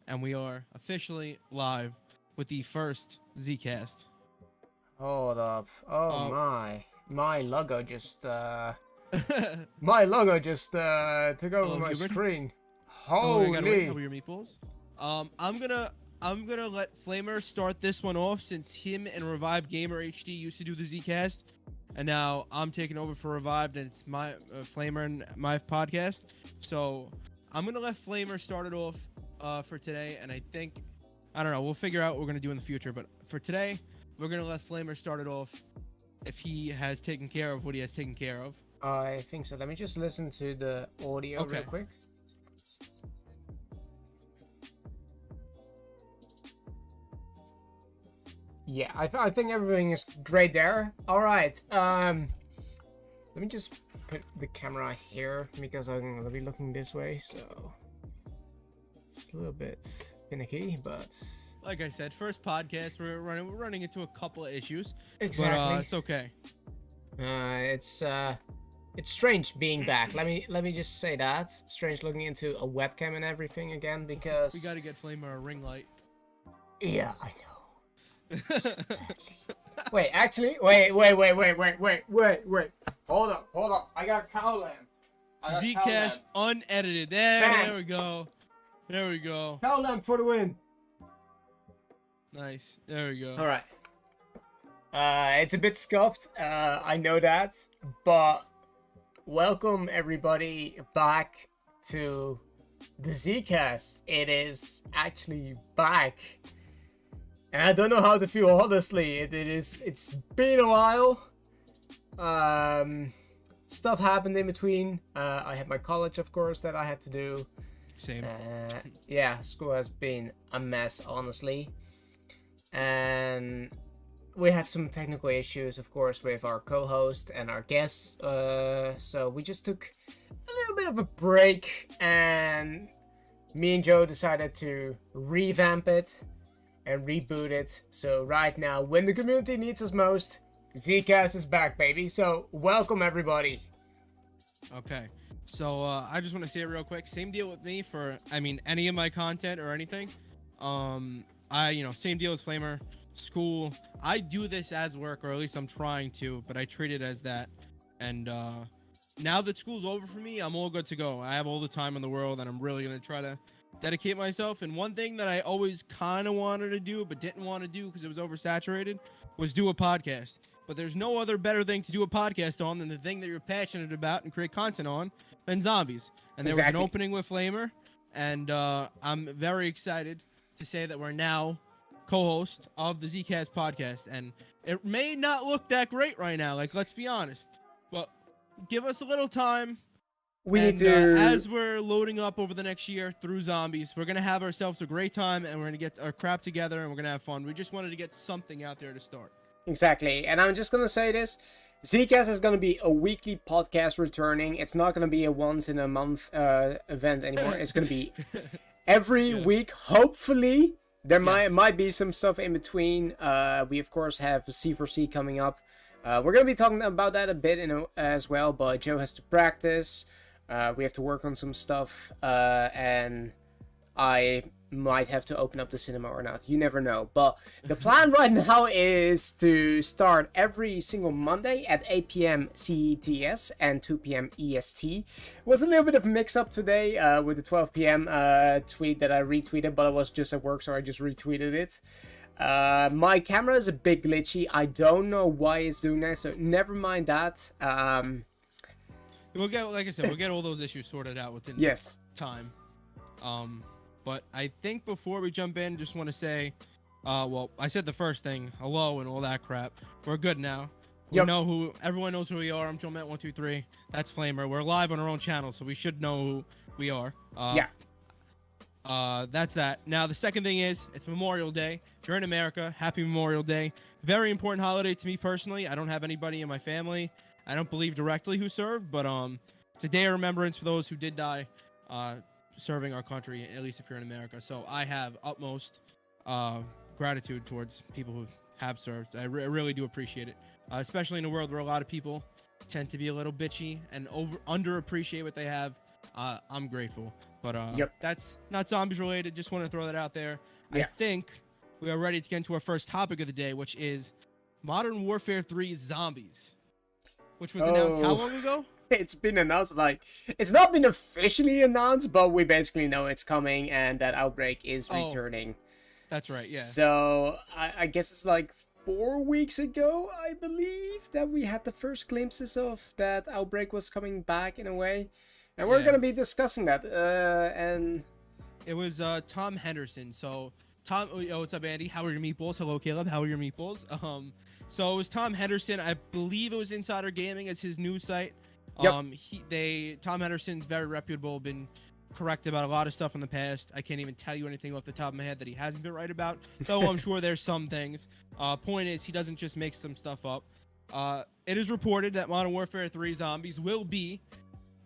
And we are officially live with the first Zcast. Hold up. Oh my logo just my took over my Hubert. screen. Oh, Holy. your meatballs. I'm gonna let Flamer start this one off since him and Revive Gamer HD used to do the Zcast, and now I'm taking over for Revived, and it's my Flamer and my podcast. So I'm gonna let Flamer start it off for today, and I don't know, we'll figure out what we're gonna do in the future. But for today, we're gonna let Flamer start it off if he has taken care of what he has taken care of. I think so. Let me just listen to the audio real quick. Yeah, I think everything is great there. All right. Let me just put the camera here because I'm gonna be looking this way, so it's a little bit finicky, but like I said, first podcast, we're running into a couple of issues. Exactly. But it's okay. It's It's strange being back. Let me just say that. Strange looking into a webcam and everything again because We gotta get Flamer a ring light. yeah, I know. So badly. Wait, actually, wait. Hold up. I got a cow lamp. Zcast unedited. There we go. There we go. Cow lamp for the win. Nice. There we go. All right. It's a bit scuffed. I know that, but welcome everybody back to the Zcast. It is actually back. And I don't know how to feel, honestly. It's been a while. Stuff happened in between. I had my college, of course, that I had to do. Same. Yeah, school has been a mess, honestly. And we had some technical issues, of course, with our co-host and our guests. So we just took a little bit of a break, and me and Joe decided to revamp it and reboot it. So right now, when the community needs us most, Zcast is back, baby. So welcome everybody. Okay. So I just want to say it real quick. Same deal with me for, I mean, any of my content or anything. Same deal as Flamer. School. I do this as work, or at least I'm trying to, but I treat it as that. And now that school's over for me, I'm all good to go. I have all the time in the world, and I'm really gonna try to dedicate myself. And one thing that I always kind of wanted to do but didn't want to do because it was oversaturated was do a podcast. But there's no other better thing to do a podcast on than the thing that you're passionate about and create content on than zombies. And there was an opening with Flamer, and I'm very excited to say that we're now co-host of the Zcast podcast. And it may not look that great right now, like, let's be honest, but give us a little time. We need to, as we're loading up over the next year through zombies, we're gonna have ourselves a great time, and we're gonna get our crap together, and we're gonna have fun. We just wanted to get something out there to start. Exactly. And I'm just gonna say this: Zcast is gonna be a weekly podcast returning. It's not gonna be a once in a month event anymore. It's gonna be every week, hopefully. There might be some stuff in between. We of course have Z4C coming up. We're gonna be talking about that a bit as well. But Joe has to practice. We have to work on some stuff, and I might have to open up the cinema or not. You never know. But the plan right now is to start every single Monday at 8 p.m. CETS and 2 p.m. EST. Was a little bit of a mix-up today with the 12 p.m. Tweet that I retweeted, but I was just at work, so I just retweeted it. My camera is a bit glitchy. I don't know why it's doing that, so never mind that. We'll get, like I said, we'll get all those issues sorted out within time. But I think before we jump in, just want to say, well, I said the first thing, hello and all that crap. We're good now. We know everyone knows who we are. I'm Joemet123. That's Flamer. We're live on our own channel, so we should know who we are. That's that. Now, the second thing is, it's Memorial Day. If you're in America, happy Memorial Day. Very important holiday to me personally. I don't have anybody in my family, I don't believe directly, who served, but it's a day of remembrance for those who did die serving our country, at least if you're in America. So I have utmost gratitude towards people who have served. I really do appreciate it, especially in a world where a lot of people tend to be a little bitchy and underappreciate what they have. I'm grateful, but that's not zombies related. Just want to throw that out there. I think we are ready to get into our first topic of the day, which is Modern Warfare 3 Zombies, which was announced how long ago? It's been announced, like, it's not been officially announced, but we basically know it's coming and that Outbreak is returning. That's right, yeah. So I guess it's like 4 weeks ago, I believe, that we had the first glimpses of that Outbreak was coming back in a way. And we're going to be discussing that. And it was Tom Henderson. So Tom, what's up, Andy? How are your meatballs? Hello, Caleb. How are your meatballs? So it was Tom Henderson. I believe it was Insider Gaming. It's his news site. Tom Henderson's very reputable, been correct about a lot of stuff in the past. I can't even tell you anything off the top of my head that he hasn't been right about, though I'm sure there's some things. Point is, he doesn't just make some stuff up. It is reported that Modern Warfare 3 Zombies will be,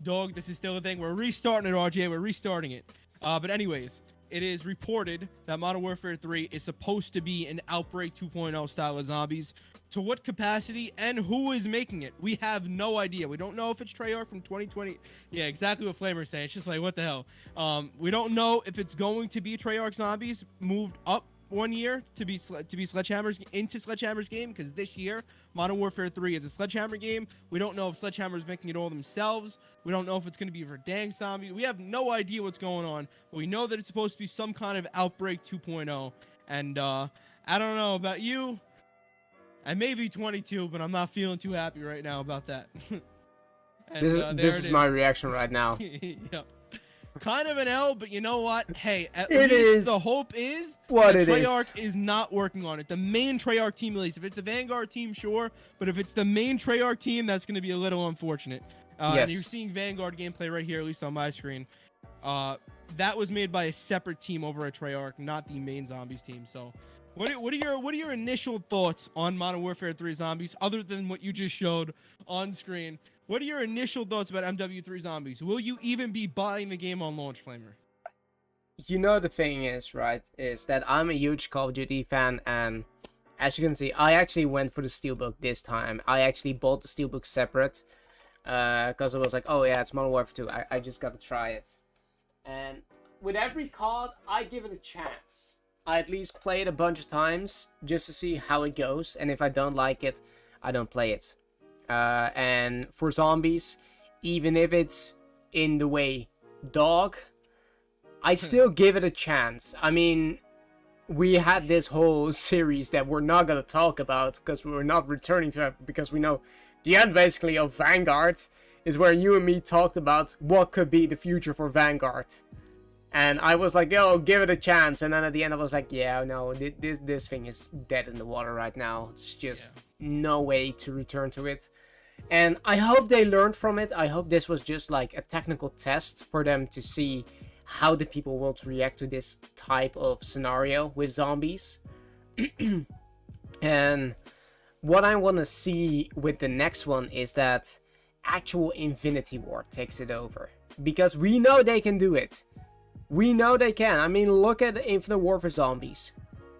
dog, this is still a thing, we're restarting it, RJ, we're restarting it. But anyways, it is reported that Modern Warfare 3 is supposed to be an Outbreak 2.0 style of zombies, To what capacity and who is making it? We have no idea. We don't know if it's Treyarch from 2020. Yeah, exactly what Flamer's saying. It's just like, what the hell? We don't know if it's going to be Treyarch Zombies moved up 1 year to be Sledgehammer's into Sledgehammer's game, because this year Modern Warfare 3 is a Sledgehammer game. We don't know if Sledgehammer's making it all themselves. We don't know if it's going to be for Dang Zombie. We have no idea what's going on, but we know that it's supposed to be some kind of Outbreak 2.0. And I don't know about you. I may be 22, but I'm not feeling too happy right now about that. And, this is my reaction right now. Yep. Kind of an L, but you know what? Hey, at It least is the hope is what that it Treyarch is not working on it. The main Treyarch team, at least. If it's the Vanguard team, sure. But if it's the main Treyarch team, that's going to be a little unfortunate. Yes. And you're seeing Vanguard gameplay right here, at least on my screen. That was made by a separate team over at Treyarch, not the main Zombies team. So, what are your initial thoughts on Modern Warfare 3 Zombies, other than what you just showed on screen? What are your initial thoughts about MW3 Zombies? Will you even be buying the game on launch, Flamer? You know, the thing is, right, is that I'm a huge Call of Duty fan, and as you can see, I actually went for the Steelbook this time. I actually bought the Steelbook separate, because I was like, oh yeah, it's Modern Warfare 2, I just gotta try it. And with every COD, I give it a chance. I at least play it a bunch of times, just to see how it goes, and if I don't like it, I don't play it. And for Zombies, even if it's in the way dog, I still give it a chance. I mean, we had this whole series that we're not gonna talk about because we're not returning to it, because we know the end basically of Vanguard is where you and me talked about what could be the future for Vanguard. And I was like, yo, give it a chance. And then at the end I was like, yeah, no, this thing is dead in the water right now. It's just no way to return to it. And I hope they learned from it. I hope this was just like a technical test for them to see how the people will react to this type of scenario with zombies. And what I want to see with the next one is that actual Infinity Ward takes it over. Because we know they can do it. We know they can. I mean, look at the Infinite Warfare Zombies.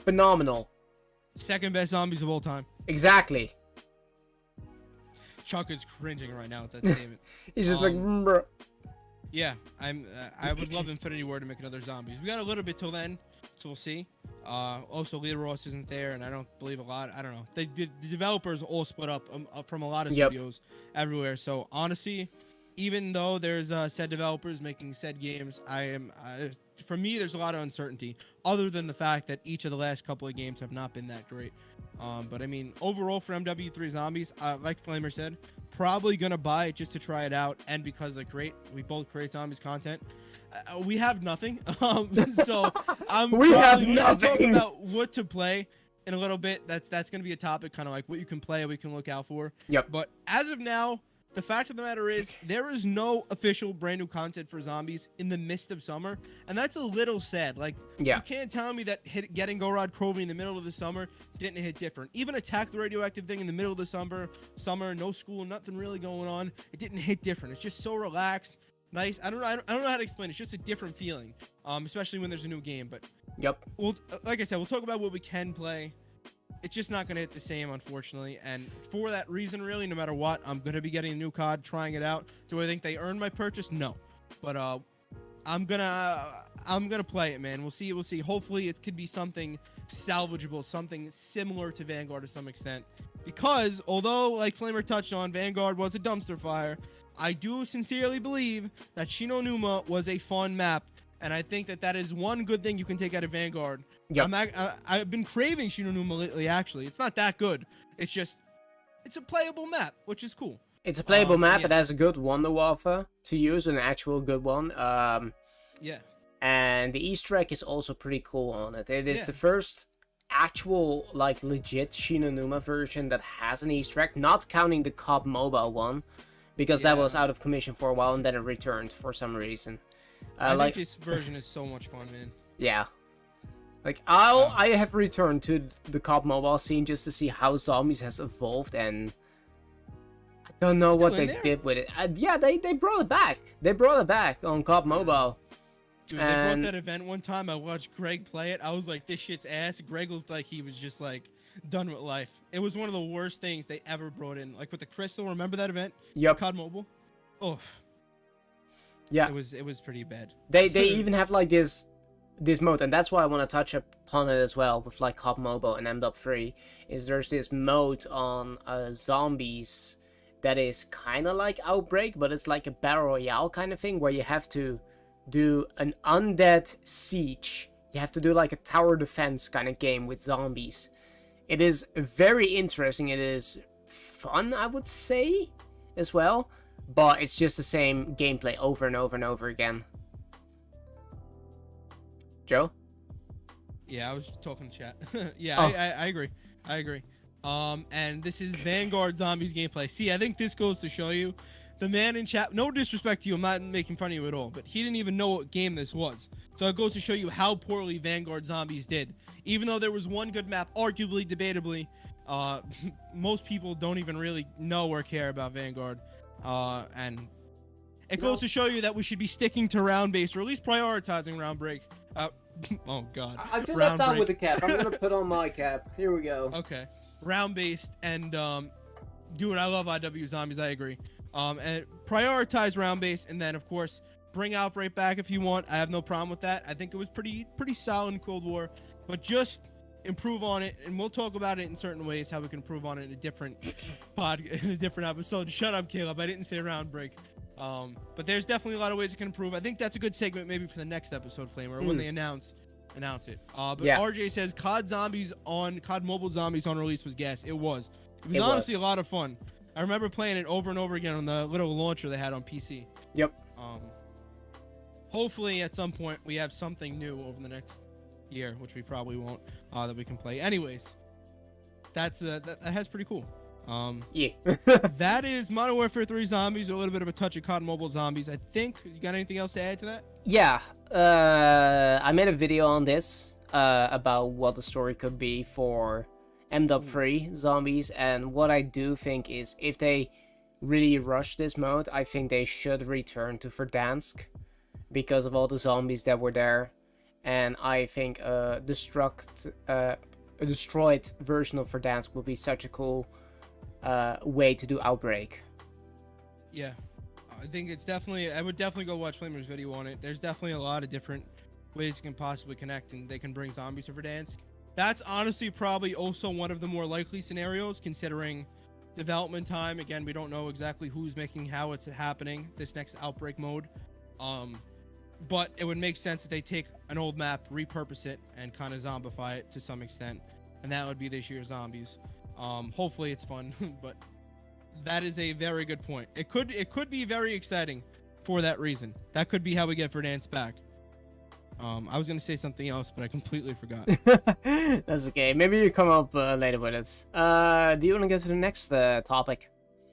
Phenomenal. Second best Zombies of all time. Exactly. Chuck is cringing right now at that statement. He's just like, bruh. Yeah, I would love Infinity Ward to make another Zombies. We got a little bit till then, so we'll see. Also, Leader Ross isn't there, and I don't believe a lot. I don't know. The developers all split up from a lot of studios everywhere. So honestly, even though there's said developers making said games, for me, there's a lot of uncertainty, other than the fact that each of the last couple of games have not been that great. But I mean, overall for MW3 Zombies, like Flamer said, probably gonna buy it just to try it out, and because we both create Zombies content. We have nothing, so we have nothing. Gonna talk about what to play in a little bit. That's gonna be a topic, kind of like what you can play, we can look out for. Yep. But as of now, the fact of the matter is, there is no official brand new content for Zombies in the midst of summer, and that's a little sad. Like, you can't tell me that getting Gorod Crovey in the middle of the summer didn't hit different. Even Attack the Radioactive thing in the middle of the summer, no school, nothing really going on. It didn't hit different. It's just so relaxed, nice. I don't know how to explain it. It's just a different feeling, especially when there's a new game. But like I said, we'll talk about what we can play. It's just not going to hit the same, unfortunately. And for that reason, really, no matter what, I'm going to be getting a new COD, trying it out. Do I think they earned my purchase? No. But I'm gonna play it, man. We'll see. Hopefully, it could be something salvageable, something similar to Vanguard to some extent. Because although, like Flamer touched on, Vanguard was a dumpster fire, I do sincerely believe that Shinonuma was a fun map. And I think that is one good thing you can take out of Vanguard. Yep. I've been craving Shinonuma lately, actually. It's not that good. It's a playable map, which is cool. It's a playable map. It has a good Wonder Waffle to use, an actual good one. And the Easter egg is also pretty cool on it. It is the first actual, like, legit Shinonuma version that has an Easter egg, not counting the COD Mobile one, because that was out of commission for a while and then it returned for some reason. I think this version is so much fun, man. Yeah. Like, I have returned to the COD Mobile scene just to see how Zombies has evolved, and I don't know what they did with it. Yeah, they brought it back. They brought it back on COD Mobile. Dude, they brought that event one time. I watched Greg play it. I was like, this shit's ass. Greg looked like he was just like done with life. It was one of the worst things they ever brought in. Like with the crystal, remember that event? Yep. COD Mobile. Oh. Yeah. It was pretty bad. They even have like this mode, and that's why I want to touch upon it as well with like COD Mobile and MW3. Is there's this mode on zombies that is kind of like Outbreak, but it's like a battle royale kind of thing where you have to do an undead siege. You have to do like a tower defense kind of game with zombies. It is very interesting. It is fun, I would say, as well. But it's just the same gameplay over and over and over again. Joe? Yeah, I was talking to chat. Yeah, Oh. I agree. I agree. And this is Vanguard Zombies gameplay. See, I think this goes to show you the man in chat. No disrespect to you, I'm not making fun of you at all, but he didn't even know what game this was. So it goes to show you how poorly Vanguard Zombies did. Even though there was one good map, arguably, debatably, most people don't even really know or care about Vanguard. And it goes to show you that we should be sticking to round base, or at least prioritizing round break. Oh god. I feel Round left out break. with the cap. I'm gonna put on my cap. Here we go. Okay. Round based and dude, I love IW Zombies, I agree. And prioritize round base, and then of course bring Outbreak back if you want. I have no problem with that. I think it was pretty solid in Cold War, but just improve on it, and we'll talk about it in certain ways how we can improve on it in a different in a different episode. Shut up, Caleb. I didn't say round break. But there's definitely a lot of ways it can improve. I think that's a good segment maybe for the next episode, Flamer, when they announce it. But Yeah. RJ says COD Mobile Zombies on release was gas. It was. It was It honestly was. a lot of fun. I remember playing it over and over again on the little launcher they had on PC. Yep. Hopefully at some point we have something new over the next year, which we probably won't, that we can play. Anyways, that's that's pretty cool. Yeah. That is Modern Warfare 3 Zombies, a little bit of a touch of COD Mobile Zombies. I think you got anything else to add to that? Yeah. I made a video on this about what the story could be for MW3 Zombies, and what I do think is if they really rush this mode, I think they should return to Verdansk because of all the zombies that were there, and I think a destroyed version of Verdansk would be such a cool way to do Outbreak. Yeah, I think it's definitely. I would definitely go watch Flamer's video on it. There's definitely a lot of different ways you can possibly connect, and they can bring zombies to Verdansk. That's honestly probably also one of the more likely scenarios, considering development time. Again, we don't know exactly who's making how it's happening this next Outbreak mode. But it would make sense that they take an old map, repurpose it, and kind of zombify it to some extent, and that would be this year's Zombies. Hopefully it's fun, but that is a very good point. It could be very exciting for that reason. That could be how we get Verdansk back. I was gonna say something else, but I completely forgot. That's okay. Maybe you come up later with it. Do you want to go to the next topic?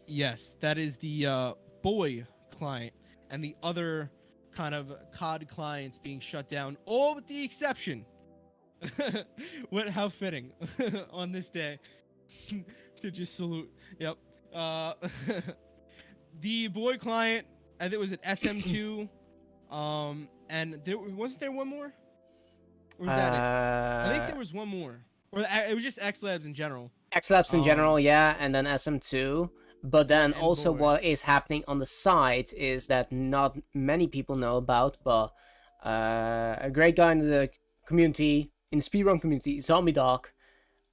Yes, that is the BOiii client and the other kind of COD clients being shut down, all with the exception. How fitting on this day to just salute. Yep. The BOiii client, I think it was at SM2. And wasn't there one more? Or was that it? I think there was one more. Or it was just X Labs in general. X Labs in general, yeah, and then SM2. But then And also BOiii. what is happening on the site is that not many people know about, but a great guy in the community, in the speedrun community, Zombie Dog,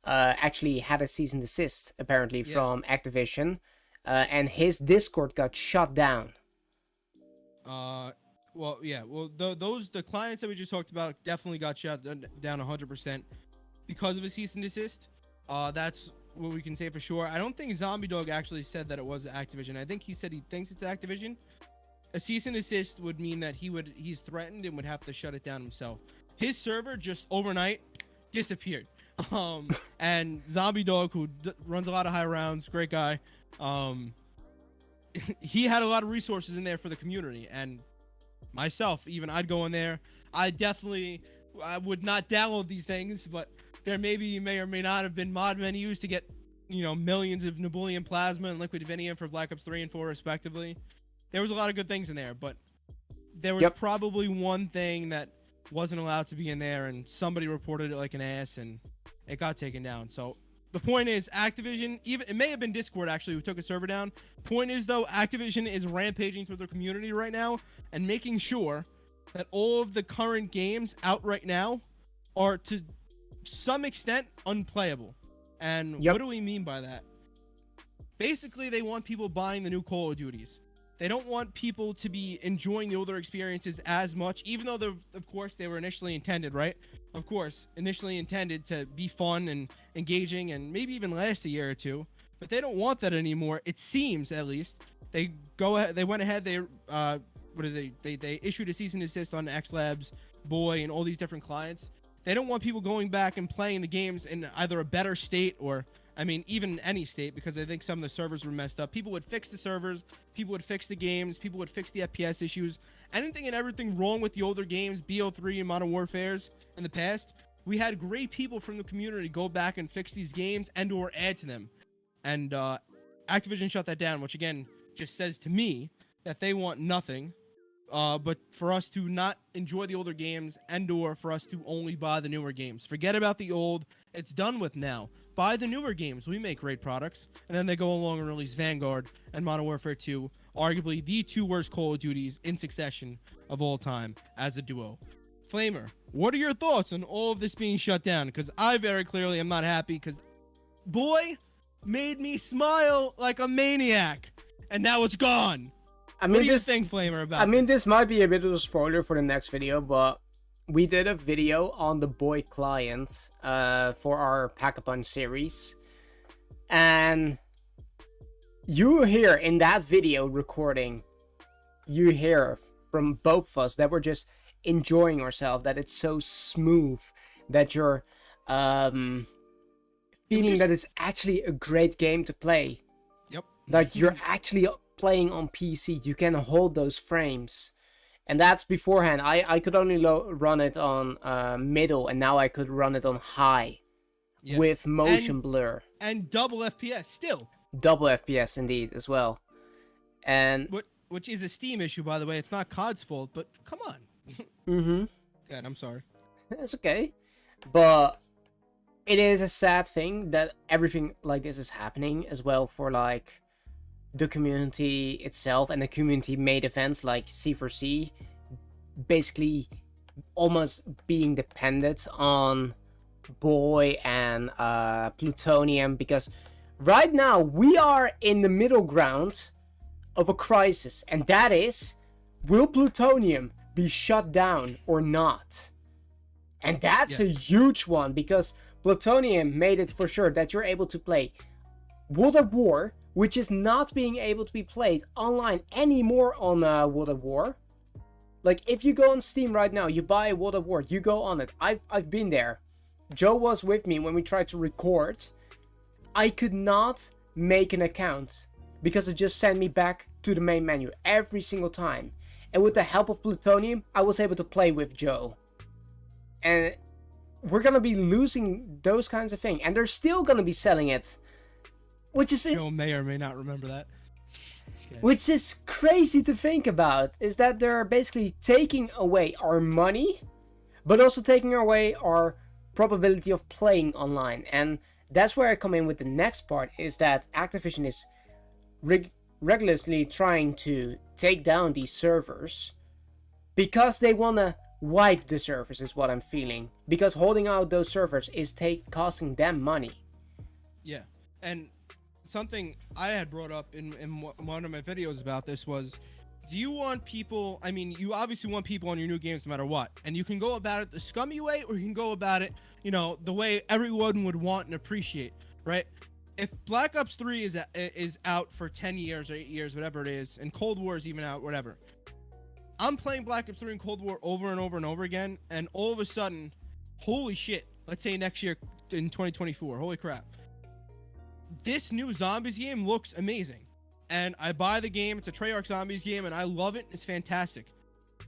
actually had a cease and desist, apparently, from Activision. And his Discord got shut down. Well, yeah. Well, the clients that we just talked about definitely got shut down 100% because of a cease and desist. That's what we can say for sure. I don't think Zombie Dog actually said that it was Activision. I think he said he thinks it's Activision. A cease and desist would mean that he's threatened and would have to shut it down himself. His server just overnight disappeared. And Zombie Dog, who runs a lot of high rounds, great guy. He had a lot of resources in there for the community, and myself, even I'd go in there. I would not download these things, but there may or may not have been mod menus to get, millions of Nebulian Plasma and Liquid Divinium for Black Ops 3 and 4 respectively. There was a lot of good things in there, but there was probably one thing that wasn't allowed to be in there, and somebody reported it like an ass, and it got taken down. So the point is, Activision, even it may have been Discord actually who took a server down. Point is though, Activision is rampaging through their community right now and making sure that all of the current games out right now are to some extent unplayable. And what do we mean by that? Basically, they want people buying the new Call of Duties. They don't want people to be enjoying the older experiences as much, even though, of course, they were initially intended, right? Of course, initially intended to be fun and engaging and maybe even last a year or two. But they don't want that anymore. It seems, at least. They went ahead. They They issued a cease and desist on XLabs, BOiii, and all these different clients. They don't want people going back and playing the games in either a better state or, I mean, even any state, because I think some of the servers were messed up. People would fix the servers, people would fix the games, people would fix the FPS issues. Anything and everything wrong with the older games, BO3 and Modern Warfares in the past, we had great people from the community go back and fix these games and or add to them. And Activision shut that down, which again just says to me that they want nothing but for us to not enjoy the older games and or for us to only buy the newer games. Forget about the old. It's done with now. Buy the newer games. We make great products. And then they go along and release Vanguard and Modern Warfare 2, arguably the two worst Call of Duties in succession of all time as a duo. Flamer, what are your thoughts on all of this being shut down? Because I very clearly am not happy, because BOiii made me smile like a maniac, and now it's gone. I mean, what do you think, Flamer, about this might be a bit of a spoiler for the next video, but we did a video on the BOiii client for our Pack-a-Punch series. And you hear in that video recording, you hear from both of us that we're just enjoying ourselves, that it's so smooth, that you're feeling that it's actually a great game to play. Yep. That you're actually playing on PC, you can hold those frames, and that's beforehand. I could only run it on middle, and now I could run it on high with motion blur and double FPS still. Double FPS indeed as well, and which is a Steam issue, by the way. It's not COD's fault, but come on. God, I'm sorry. It's okay, but it is a sad thing that everything like this is happening as well for like the community itself, and the community made events like Z4C basically almost being dependent on BOiii and Plutonium, because right now we are in the middle ground of a crisis, and that is, will Plutonium be shut down or not? And that's a huge one, because Plutonium made it for sure that you're able to play World at War, which is not being able to be played online anymore on World at War. Like, if you go on Steam right now, you buy World at War, you go on it. I've been there. Joe was with me when we tried to record. I could not make an account because it just sent me back to the main menu every single time. And with the help of Plutonium, I was able to play with Joe. And we're gonna be losing those kinds of things, and they're still gonna be selling it. Which is Joe may or may not remember that. Okay. Which is crazy to think about, is that they're basically taking away our money, but also taking away our probability of playing online. And that's where I come in with the next part, is that Activision is rigorously trying to take down these servers because they want to wipe the servers, is what I'm feeling. Because holding out those servers is costing them money. Yeah, and something I had brought up in one of my videos about this was, do you want people, I mean, you obviously want people on your new games no matter what, and you can go about it the scummy way, or you can go about it, you know, the way everyone would want and appreciate, right? If Black Ops 3 is out for 10 years or 8 years, whatever it is, and Cold War is even out, whatever, I'm playing Black Ops 3 and Cold War over and over and over again, and all of a sudden, holy shit, let's say next year in 2024, holy crap, this new Zombies game looks amazing, and I buy the game. It's a Treyarch Zombies game, and I love it. It's fantastic.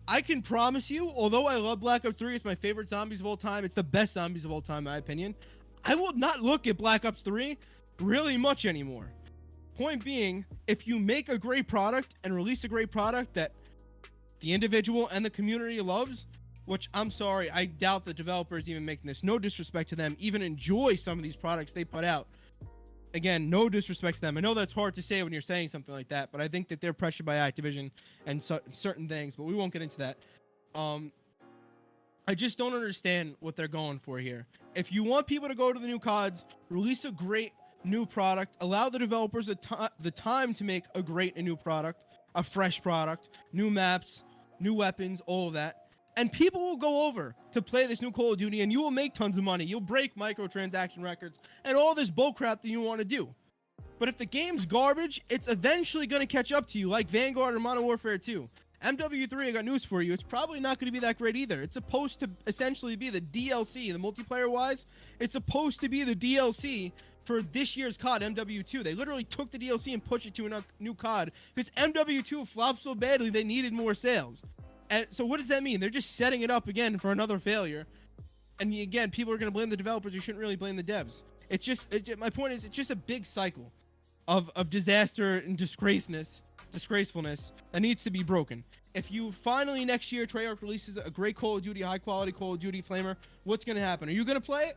I can promise you, although I love Black Ops 3, it's my favorite Zombies of all time, it's the best Zombies of all time in my opinion, I will not look at Black Ops 3 really much anymore. Point being, if you make a great product and release a great product that the individual and the community loves, which I'm sorry, I doubt the developers even making this, no disrespect to them, even enjoy some of these products they put out. Again, no disrespect to them. I know that's hard to say when you're saying something like that, but I think that they're pressured by Activision and certain things, but we won't get into that. I just don't understand what they're going for here. If you want people to go to the new CODs, release a great new product, allow the developers the time to make a great new product, a fresh product, new maps, new weapons, all of that. And people will go over to play this new Call of Duty, and you will make tons of money. You'll break microtransaction records and all this bullcrap that you want to do. But if the game's garbage, it's eventually going to catch up to you, like Vanguard or Modern Warfare 2. MW3, I got news for you. It's probably not going to be that great either. It's supposed to essentially be the DLC, the multiplayer-wise. It's supposed to be the DLC for this year's COD, MW2. They literally took the DLC and pushed it to a new COD because MW2 flopped so badly they needed more sales. And so what does that mean? They're just setting it up again for another failure. And again, people are going to blame the developers. You shouldn't really blame the devs. My point is, it's just a big cycle of disaster and disgracefulness that needs to be broken. If you finally next year, Treyarch releases a great Call of Duty, high quality Call of Duty Flamer, what's going to happen? Are you going to play it?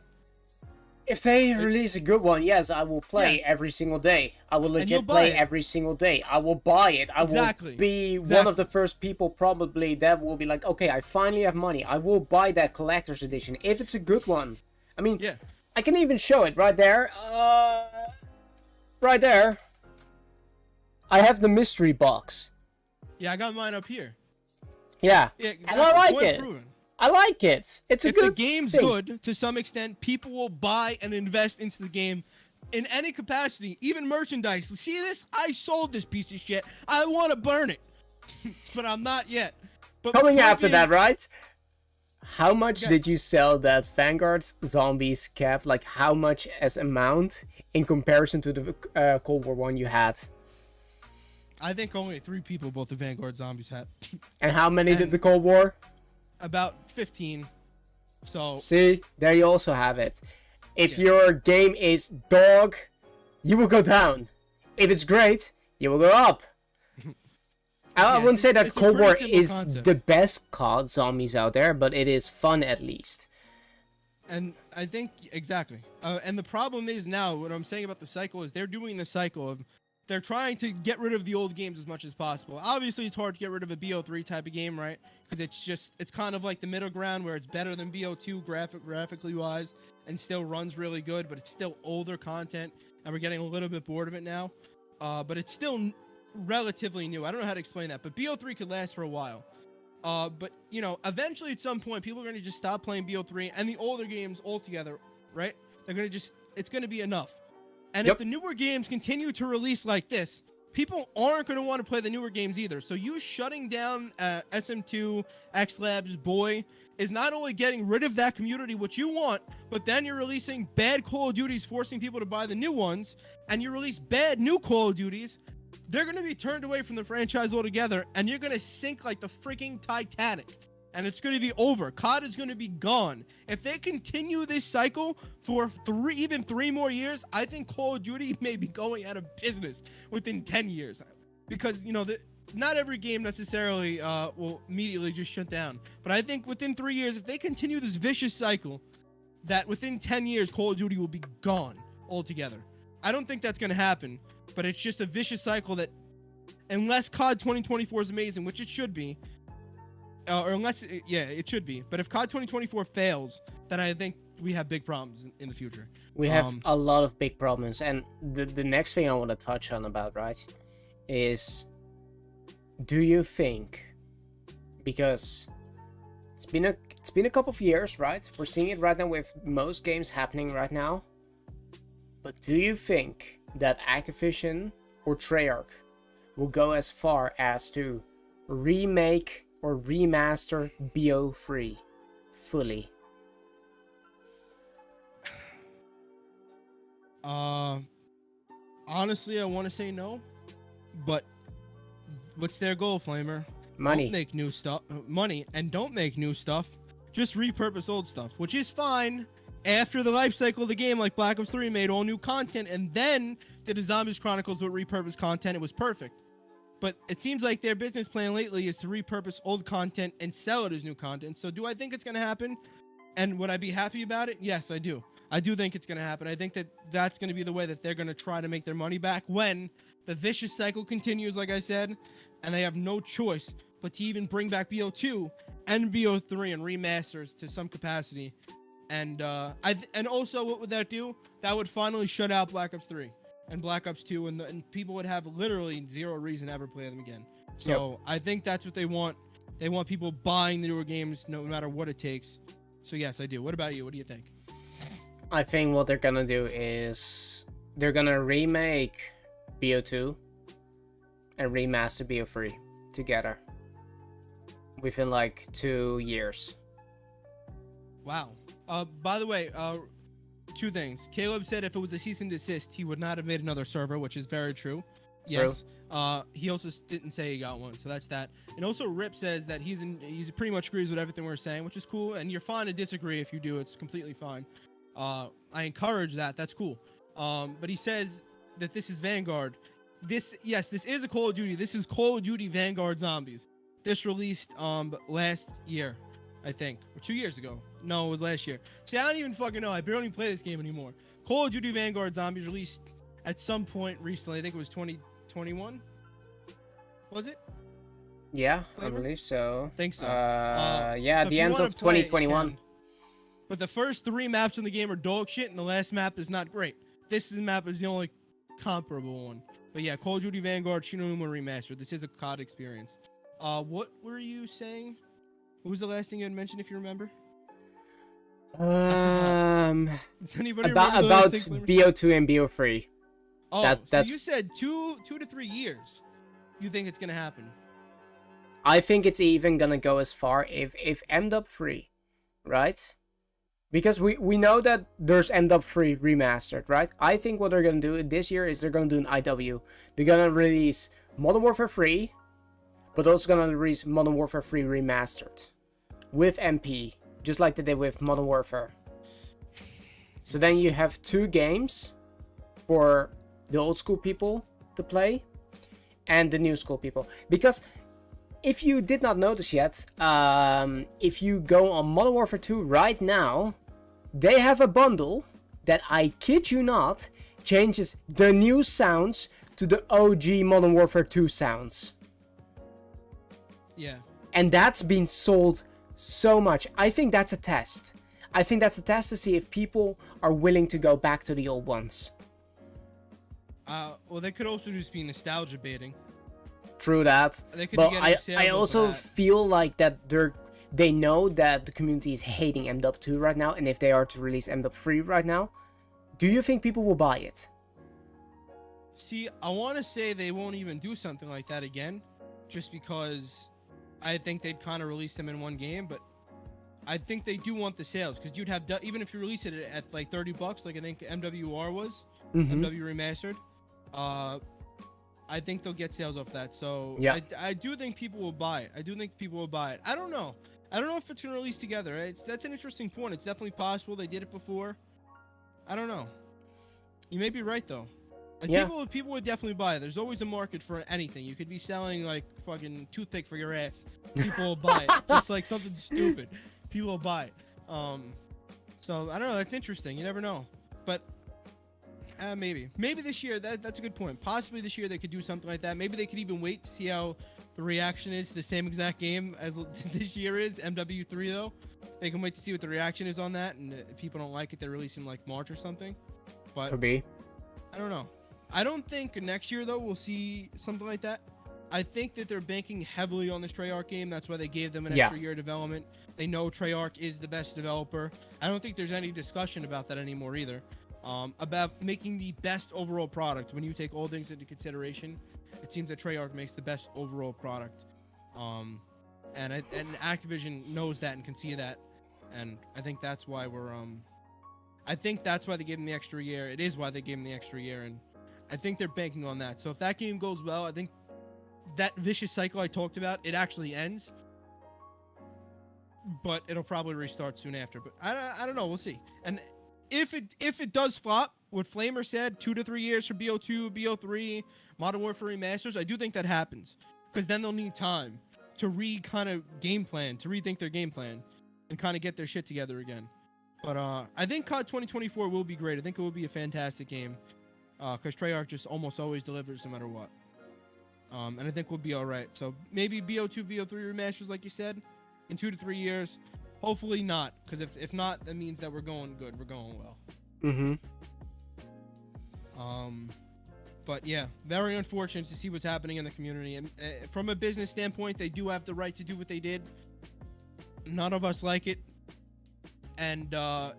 If they release a good one, yes, I will play every single day. I will legit play every single day. I will buy it. I will be one of the first people probably that will be like, okay, I finally have money. I will buy that collector's edition if it's a good one. I mean, I can even show it right there. Right there. I have the mystery box. Yeah, I got mine up here. Yeah, exactly. And I like it. I like it. It's a good thing. If the game's good, to some extent, people will buy and invest into the game in any capacity, even merchandise. See this? I sold this piece of shit. I want to burn it, but I'm not yet. But coming after that, right? How much did you sell that Vanguard Zombies cap? Like, how much as amount in comparison to the Cold War one you had? I think only 3 people bought the Vanguard Zombies hat. And how many did the Cold War? About 15. So see, there you also have it. If your game is dog, you will go down. If it's great, you will go up. I wouldn't say that Cold War is the best COD Zombies out there, but it is fun at least. And I think exactly. And the problem is now, what I'm saying about the cycle is they're doing the cycle of they're trying to get rid of the old games as much as possible. Obviously, it's hard to get rid of a BO3 type of game, right? Because it's kind of like the middle ground where it's better than BO2 graphically wise and still runs really good, but it's still older content, and we're getting a little bit bored of it now. But it's still relatively new. I don't know how to explain that, but BO3 could last for a while. But, you know, eventually at some point, people are going to just stop playing BO3 and the older games altogether, right? They're going to it's going to be enough. And if the newer games continue to release like this, people aren't going to want to play the newer games either. So you shutting down SM2, X-Labs, BOiii is not only getting rid of that community, which you want, but then you're releasing bad Call of Duties, forcing people to buy the new ones, and you release bad new Call of Duties. They're going to be turned away from the franchise altogether, and you're going to sink like the freaking Titanic. And it's going to be over. COD is going to be gone. If they continue this cycle for even 3 more years, I think Call of Duty may be going out of business within 10 years. Because, you know, not every game necessarily will immediately just shut down. But I think within 3 years, if they continue this vicious cycle, that within 10 years, Call of Duty will be gone altogether. I don't think that's going to happen. But it's just a vicious cycle that, unless COD 2024 is amazing, which it should be, or unless, it should be. But if COD 2024 fails, then I think we have big problems in the future. We have a lot of big problems. And the next thing I want to touch on about, right, is, do you think, because it's been a couple of years, right? We're seeing it right now with most games happening right now. But do you think that Activision or Treyarch will go as far as to remake or remaster BO3 fully? Honestly, I want to say no, but what's their goal, Flamer? Money. Don't make new stuff. Money, and don't make new stuff. Just repurpose old stuff, which is fine. After the life cycle of the game, like Black Ops 3 made all new content, and then did the Zombies Chronicles with repurposed content, it was perfect. But it seems like their business plan lately is to repurpose old content and sell it as new content. So do I think it's going to happen? And would I be happy about it? Yes, I do. I do think it's going to happen. I think that that's going to be the way that they're going to try to make their money back when the vicious cycle continues, like I said, and they have no choice but to even bring back BO2 and BO3 and remasters to some capacity. And and also what would that do? That would finally shut out Black Ops 3 and Black Ops 2, and people would have literally zero reason to ever play them again. So I think that's what they want. They want people buying the newer games no matter what it takes. So yes, I do. What about you? What do you think? I think what they're gonna do is they're gonna remake BO2 and remaster BO3 together within like 2 years. Wow. By the way, two things. Caleb said if it was a cease and desist, he would not have made another server, which is very true. Yes. He also didn't say he got one, so that's that. And also Rip says that he's pretty much agrees with everything we're saying, which is cool. And you're fine to disagree if you do. It's completely fine. I encourage that. That's cool. But he says that this is Vanguard. This is a Call of Duty. This is Call of Duty Vanguard Zombies. This released last year, I think, or 2 years ago. No, it was last year. See, I don't even fucking know. I barely play this game anymore. Call of Duty Vanguard Zombies released at some point recently. I think it was 2021. Was it? Yeah, Flavor? I believe so. Think so. Yeah, so the end of 2021. But the first 3 maps in the game are dog shit, and the last map is not great. This map is the only comparable one. But yeah, Call of Duty Vanguard Shinonuma Remastered. This is a COD experience. What were you saying? What was the last thing you had mentioned, if you remember? Does anybody about BO2 and BO3. Oh, that's so you said 2 to 3 years. You think it's gonna happen? I think it's even gonna go as far if MW3, right? Because we know that there's MW3 remastered, right? I think what they're gonna do this year is they're gonna do an IW. They're gonna release Modern Warfare 3, but also gonna release Modern Warfare 3 remastered with MP, just like they did with Modern Warfare. So then you have 2 games for the old school people to play and the new school people. Because if you did not notice yet, if you go on Modern Warfare 2 right now, they have a bundle that, I kid you not, changes the new sounds to the OG Modern Warfare 2 sounds. Yeah. And that's been sold so much. I think that's a test. I think that's a test to see if people are willing to go back to the old ones. Well, they could also just be nostalgia baiting. True that. But I also feel like that they know that the community is hating MW2 right now, and if they are to release MW3 right now, do you think people will buy it? See, I want to say they won't even do something like that again, just because I think they'd kind of release them in one game, but I think they do want the sales, because you'd have, even if you release it at like $30, like I think MWR was, MW Remastered, I think they'll get sales off that. So yeah, I do think people will buy it. I don't know. I don't know if it's going to release together. That's an interesting point. It's definitely possible. They did it before. I don't know. You may be right, though. Like, people would definitely buy it. There's always a market for anything. You could be selling, like, fucking toothpick for your ass. People will buy it. Just like something stupid. People will buy it. So, I don't know. That's interesting. You never know. But maybe this year, that's a good point. Possibly this year they could do something like that. Maybe they could even wait to see how the reaction is to the same exact game as this year is. MW3, though. They can wait to see what the reaction is on that, and if people don't like it, they release in like March or something. But could be. I don't know. I don't think next year, though, we'll see something like that. I think that they're banking heavily on this Treyarch game. That's why they gave them an extra year of development. They know Treyarch is the best developer. I don't think there's any discussion about that anymore either. About making the best overall product. When you take all things into consideration, it seems that Treyarch makes the best overall product. And Activision knows that and can see that. And I think that's why I think that's why they gave him the extra year. It is why they gave him the extra year, and I think they're banking on that. So if that game goes well, I think that vicious cycle I talked about, it actually ends. But it'll probably restart soon after. But I don't know. We'll see. And if it does flop, what Flamer said, 2 to 3 years for BO2, BO3, Modern Warfare remasters, I do think that happens because then they'll need time to rethink their game plan and kind of get their shit together again. But I think COD 2024 will be great. I think it will be a fantastic game because Treyarch just almost always delivers no matter what. And I think we'll be all right. So maybe BO2, BO3 remasters, like you said, in 2 to 3 years. Hopefully not, because if not, that means that we're going good. We're going well. Mm-hmm. But yeah, very unfortunate to see what's happening in the community. And from a business standpoint, they do have the right to do what they did. None of us like it. And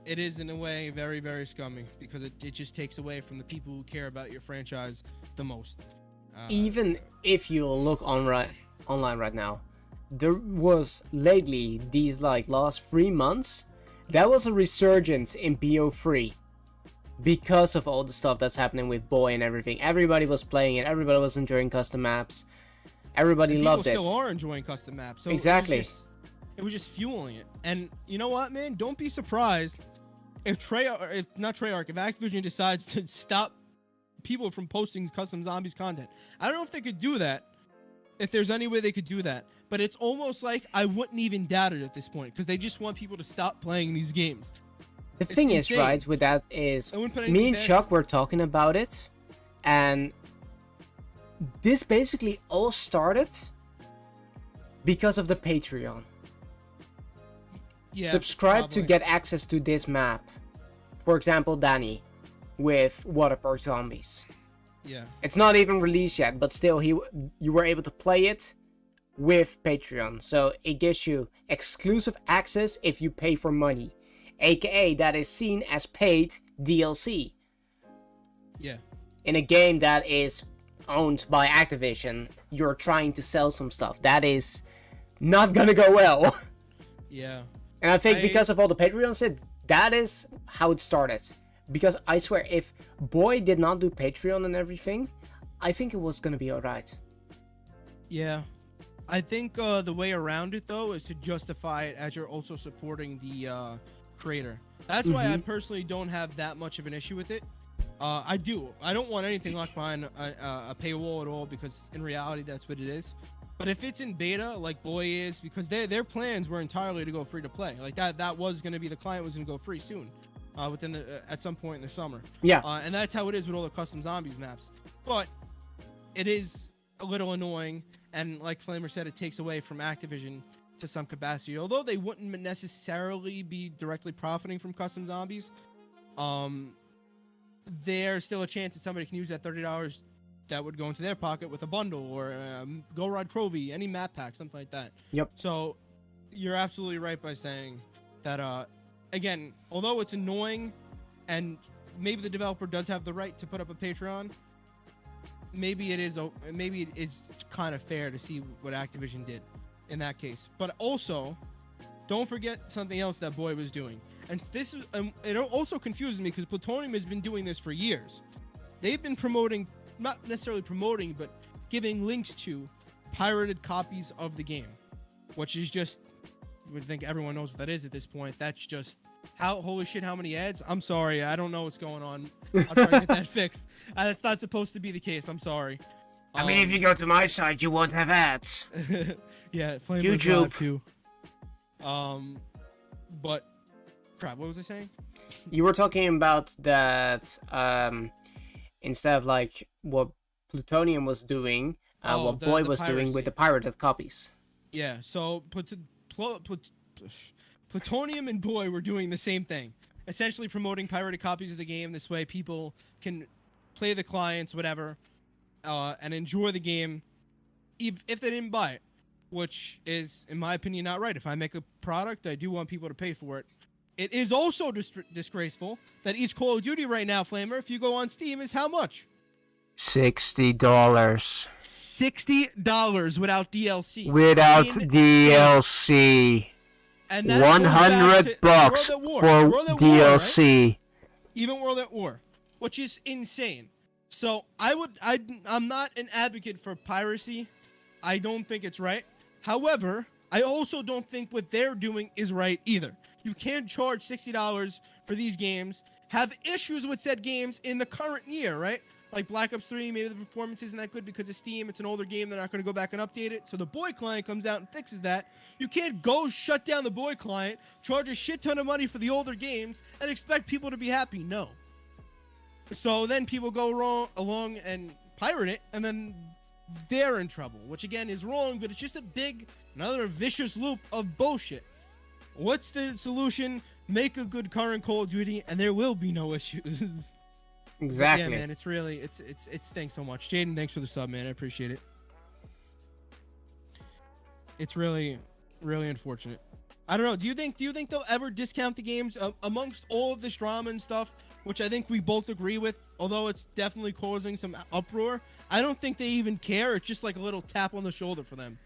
it is, in a way, very, very scummy because it just takes away from the people who care about your franchise the most. Even if you look online right now, there was lately, these like last 3 months, there was a resurgence in BO3 because of all the stuff that's happening with BOiii and everything. Everybody was playing it, everybody was enjoying custom maps, everybody loved it. People still are enjoying custom maps. So exactly. It was just fueling it. And you know what, man? Don't be surprised if Activision decides to stop people from posting custom zombies content. I don't know if they could do that, if there's any way they could do that. But it's almost like I wouldn't even doubt it at this point because they just want people to stop playing these games. The thing is, right, with that is, me and Chuck were talking about it, and this basically all started because of the Patreon. Yeah, subscribe to get access to this map. For example, Danny with Waterpark Zombies. Yeah. It's not even released yet, but still, you were able to play it with Patreon. So it gives you exclusive access if you pay for money. AKA that is seen as paid DLC. Yeah. In a game that is owned by Activision, you're trying to sell some stuff. That is not gonna go well. Yeah. And I think because of all the Patreon shit, that is how it started. Because I swear, if BOiii did not do Patreon and everything, I think it was gonna be alright. Yeah. I think the way around it, though, is to justify it as you're also supporting the creator. That's why I personally don't have that much of an issue with it. I don't want anything locked behind a paywall at all, because in reality, that's what it is. But if it's in beta, like BOiii is, because their plans were entirely to go free to play. Like that was going to be, the client was going to go free soon, at some point in the summer. Yeah. And that's how it is with all the custom zombies maps. But it is a little annoying, and like Flamer said, it takes away from Activision to some capacity. Although they wouldn't necessarily be directly profiting from custom zombies, there's still a chance that somebody can use that $30 that would go into their pocket with a bundle, or Go Rod Crovey, any map pack, something like that. Yep. So you're absolutely right by saying that, again, although it's annoying and maybe the developer does have the right to put up a Patreon, maybe it's kind of fair to see what Activision did in that case. But also, don't forget something else that BOiii was doing. And this is, it also confuses me because Plutonium has been doing this for years. They've been promoting, not necessarily promoting, but giving links to pirated copies of the game, which is just, I think everyone knows what that is at this point. That's just, holy shit, how many ads? I'm sorry, I don't know what's going on. I'll try to get that fixed. That's not supposed to be the case. I'm sorry. I mean, if you go to my site, you won't have ads. Yeah, Flamer YouTube too. But crap, what was I saying? You were talking about that. Instead of like what Plutonium was doing, what BOiii was doing with the pirated copies. Yeah, so Plutonium and BOiii were doing the same thing, essentially promoting pirated copies of the game. This way, people can play the clients, whatever, and enjoy the game, if they didn't buy it, which is, in my opinion, not right. If I make a product, I do want people to pay for it. It is also disgraceful that each Call of Duty right now, Flamer, if you go on Steam, is how much? $60. $60 without DLC. Without DLC. And that's $100 for DLC. Right? Even World at War, which is insane. So I'm not an advocate for piracy. I don't think it's right. However, I also don't think what they're doing is right either. You can't charge $60 for these games have issues with said games in the current year, right? Like Black Ops 3, maybe the performance isn't that good because of Steam. It's an older game. They're not going to go back and update it. So the BOiii client comes out and fixes that. You can't go shut down the BOiii client, charge a shit ton of money for the older games, and expect people to be happy. No. So then people go along and pirate it, and then they're in trouble, which again is wrong, but it's just another vicious loop of bullshit. What's the solution? Make a good current Call of Duty, and there will be no issues. Exactly. Yeah, man, it's really it's thanks so much, Jaden. Thanks for the sub, man. I appreciate it. It's really unfortunate. I don't know. Do you think they'll ever discount the games amongst all of this drama and stuff, which I think we both agree with? Although it's definitely causing some uproar, I don't think they even care. It's just like a little tap on the shoulder for them.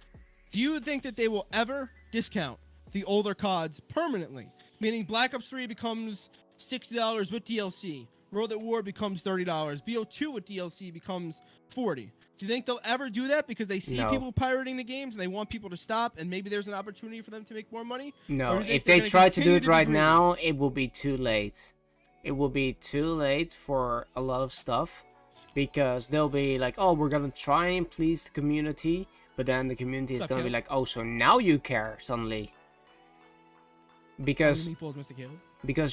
Do you think that they will ever discount the older CODs permanently? Meaning Black Ops 3 becomes $60 with DLC. World at War becomes $30. BO2 with DLC becomes $40. Do you think they'll ever do that because they see people pirating the games and they want people to stop and maybe there's an opportunity for them to make more money? No, if they try to do it right now, it will be too late. It will be too late for a lot of stuff because they'll be like, oh, we're going to try and please the community, but then the community is going to be like, oh, so now you care suddenly. Because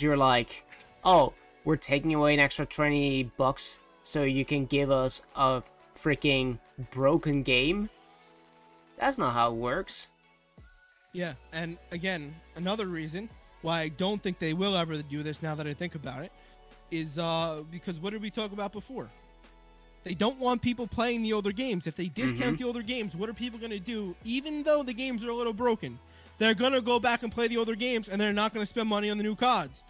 you're like, oh, we're taking away an extra $20 so you can give us a freaking broken game. That's not how it works. Yeah, and again, another reason why I don't think they will ever do this, now that I think about it, is because what did we talk about before? They don't want people playing the older games. If they discount the older games, what are people going to do? Even though the games are a little broken, they're going to go back and play the older games, and they're not going to spend money on the new CODs.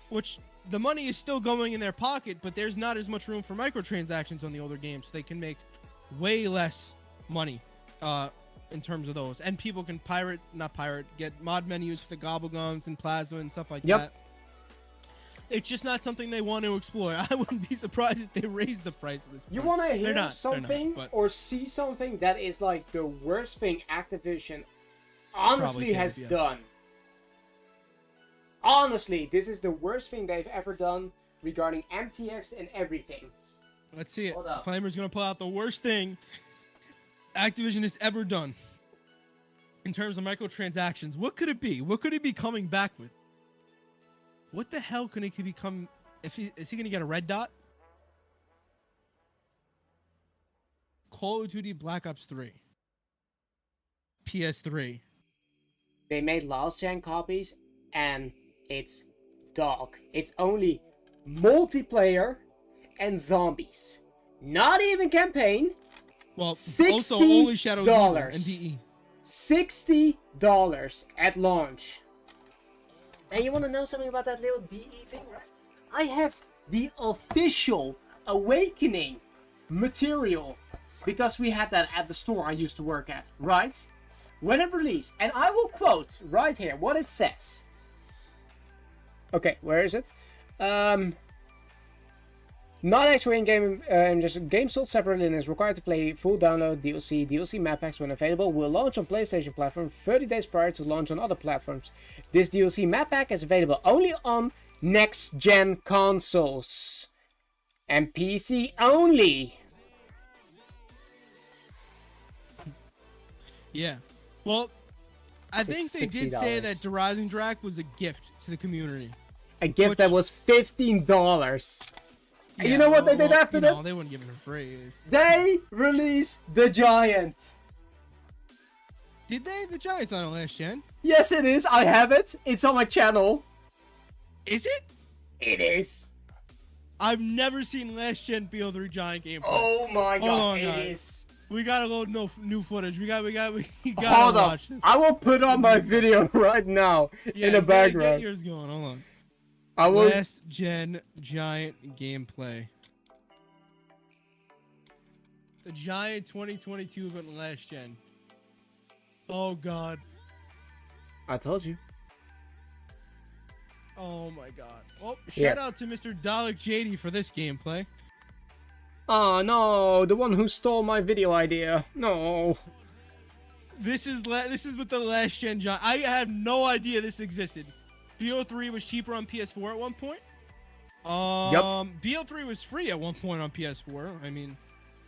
Which, the money is still going in their pocket, but there's not as much room for microtransactions on the older games. So they can make way less money in terms of those. And people can get mod menus for the Gobblegums and Plasma and stuff like that. It's just not something they want to explore. I wouldn't be surprised if they raised the price of this. You want to hear something or see something that is like the worst thing Activision honestly has done? Honestly, this is the worst thing they've ever done regarding MTX and everything. Let's see it. Flamer's going to pull out the worst thing Activision has ever done in terms of microtransactions. What could it be? What could he be coming back with? What the hell can he become? Is he going to get a red dot? Call of Duty Black Ops 3. PS3. They made last gen copies and it's dog. It's only multiplayer and zombies. Not even campaign. Well, also only Shadow and DE. $60 at launch. And you want to know something about that little DE thing, right? I have the official Awakening material because we had that at the store I used to work at, right? When it released, and I will quote right here what it says. Okay, where is it? Not actually in-game, just game sold separately and is required to play full download DLC map packs when available. Will launch on PlayStation platform 30 days prior to launch on other platforms. This DLC map pack is available only on next-gen consoles and PC only. Yeah. Well, I think they did say that the Rising Drac was a gift to the community. A gift that was $15. And you know what they did after that? No, they wouldn't give it for free. They released the Giant. Did they? The Giant's not on last gen. Yes, it is. I have it. It's on my channel. Is it? It is. I've never seen last gen BO3 Giant gameplay. Oh my god, it is. We gotta load new footage. We gotta Hold watch on. this. I will put on my video right now in the background. Get yours going. Hold on. I will. Last gen Giant gameplay. The Giant 2022 event last gen. Oh god. I told you. Oh my god. Well, shout out to Mr. Dalek JD for this gameplay. Oh no, the one who stole my video idea. No. This is with the last gen Giant. I had no idea this existed. BO3 was cheaper on PS4 at one point. BO3 was free at one point on PS4. I mean,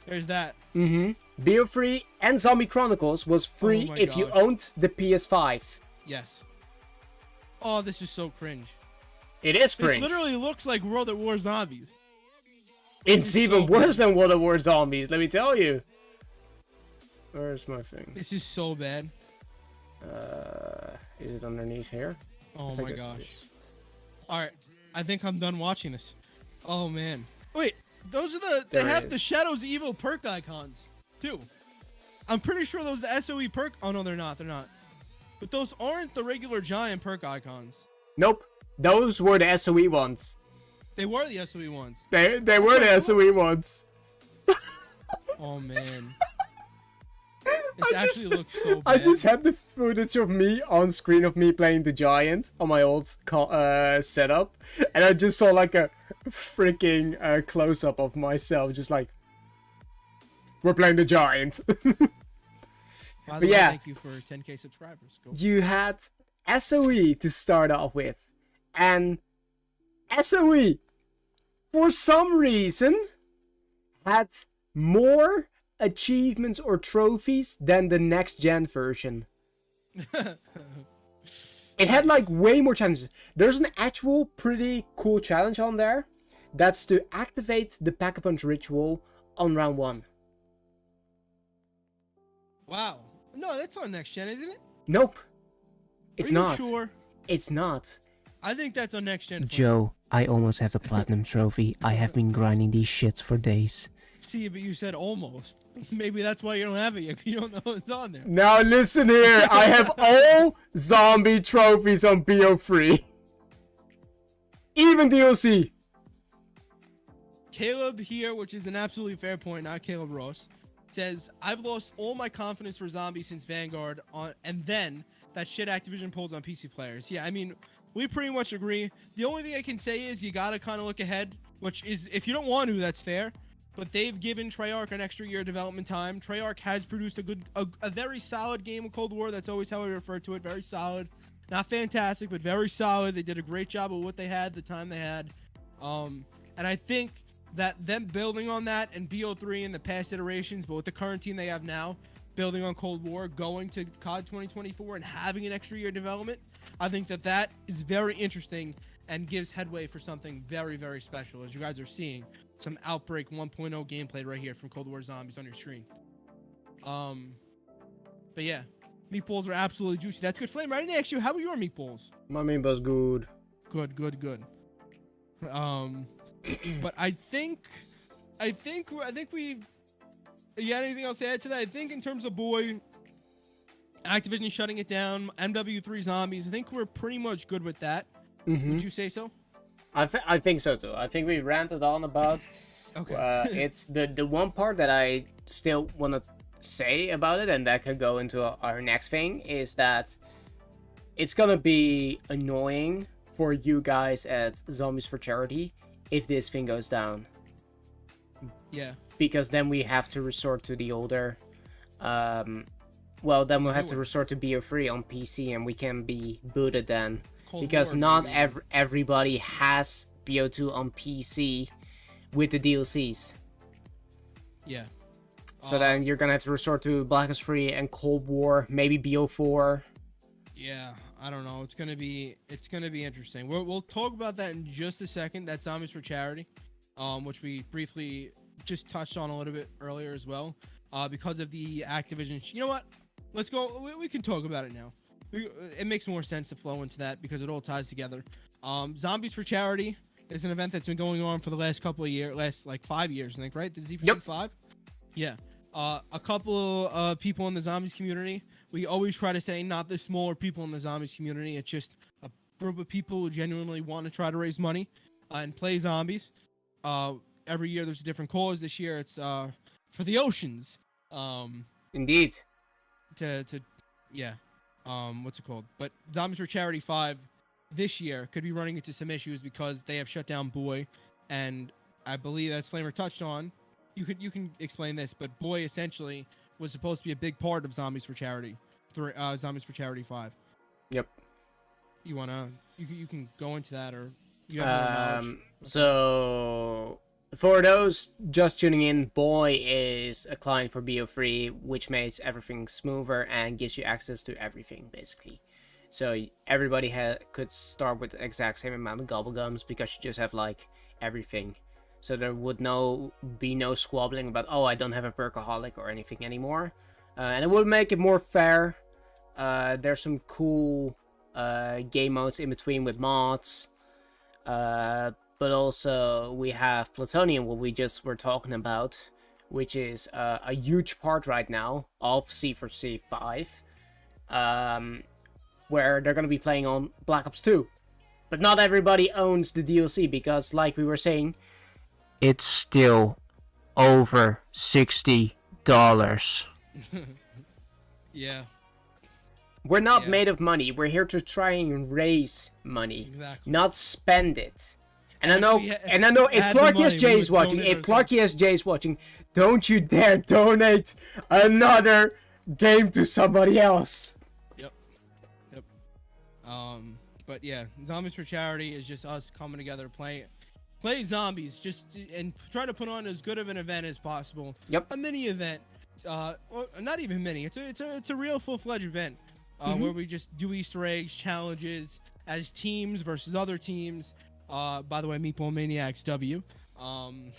there's that. BO3 and Zombie Chronicles was free if you owned the PS5. Yes. Oh, this is so cringe. It is cringe. This literally looks like World at War Zombies. It's even worse than World at War Zombies, let me tell you. Where's my thing? This is so bad. Is it underneath here? Oh my gosh. Alright, I think I'm done watching this. Oh man. Wait, those are they have the Shadows Evil perk icons, too. I'm pretty sure those are the SOE perk. Oh no, they're not. But those aren't the regular giant perk icons. Nope. Those were the SOE ones. They were the SOE ones. They were the SOE ones. Oh man. This actually looks so bad. I just had the footage of me on screen of me playing the giant on my old setup, and I just saw like a freaking close-up of myself, just like, we're playing the giant. By the way, yeah, thank you for 10K subscribers. Go. You had SOE to start off with, and SOE, for some reason, had more achievements or trophies than the next gen version. It had like way more challenges. There's an actual pretty cool challenge on there. That's to activate the Pack-a-Punch ritual on round 1. Wow. No, that's on next gen, isn't it? Nope. It's not. Are you sure? It's not. I think that's on next gen. Joe, I almost have the platinum trophy. I have been grinding these shits for days. See, but you said almost. Maybe that's why you don't have it yet. You don't know it's on there. Now listen here. I have all zombie trophies on BO3. Even DLC. Caleb here, which is an absolutely fair point, not Caleb Ross, says, I've lost all my confidence for zombies since Vanguard, and then that shit Activision pulls on PC players. Yeah, I mean, we pretty much agree. The only thing I can say is you gotta kind of look ahead, which is, if you don't want to, that's fair. But they've given Treyarch an extra year of development time. Treyarch has produced a very solid game of Cold War. That's always how we refer to it. Very solid. Not fantastic, but very solid. They did a great job of what they had, the time they had. And I think that them building on that and BO3 in the past iterations, but with the current team they have now, building on Cold War, going to COD 2024 and having an extra year of development, I think that that is very interesting and gives headway for something very, very special, as you guys are seeing some Outbreak 1.0 gameplay right here from Cold War Zombies on your screen. But yeah, meatballs are absolutely juicy. That's good. Flame, I didn't ask you, how are your meatballs? My meatballs good. Good. But I think we. You got anything else to add to that? I think in terms of BOiii, Activision shutting it down, MW3 Zombies, I think we're pretty much good with that. Would you say so? I think so too. I think we ranted on about. Okay. It's the one part that I still want to say about it, and that could go into our next thing, is that it's gonna be annoying for you guys at Zombies for Charity if this thing goes down. Yeah. Because then we have to resort to the older. Then we'll have to resort to BO3 on PC, and we can be booted then. Because not everybody has BO2 on PC with the DLCs. Yeah. So then you're gonna have to resort to Black Ops 3 and Cold War, maybe BO4. Yeah, I don't know. It's gonna be interesting. We'll talk about that in just a second. That's Zombies for Charity, which we briefly just touched on a little bit earlier as well, because of the Activision. You know what? Let's go. We can talk about it now. It makes more sense to flow into that because it all ties together. Zombies for Charity is an event that's been going on for the last couple of years, last like 5 years, I think, right? The Z4C 5? Yeah. A couple of people in the zombies community. We always try to say not the smaller people in the zombies community. It's just a group of people who genuinely want to try to raise money and play zombies. Every year there's a different cause. This year it's for the oceans. Indeed. Yeah. What's it called? But Zombies for Charity 5 this year could be running into some issues because they have shut down BOiii, and I believe, as Flamer touched on, you can explain this, but BOiii essentially was supposed to be a big part of Zombies for Charity, Zombies for Charity 5. Yep. You can go into that, or You have more knowledge. So for those just tuning in, BOiii is a client for BO3, which makes everything smoother and gives you access to everything basically. So everybody could start with the exact same amount of gobblegums because you just have like everything. So there would be no squabbling about, oh, I don't have a perkaholic or anything anymore. And it would make it more fair. There's some cool game modes in between with mods. But also we have Plutonium, what we just were talking about, which is a huge part right now of Z4C 5. Where they're going to be playing on Black Ops 2. But not everybody owns the DLC because, like we were saying, It's still over $60. Yeah, we're not Yeah. made of money. We're here to try and raise money, exactly. not spend it. And I And if know, we ha- and I know, if had the Clarky money, SJ we is would watching, donate if ourselves. Clarky SJ is watching, don't you dare donate another game to somebody else. But yeah, Zombies for Charity is just us coming together, play zombies, and try to put on as good of an event as possible. Yep. A mini event, well, not even mini. It's a real full-fledged event, where we just do Easter eggs, challenges as teams versus other teams. By the way, Meatball Maniacs W. And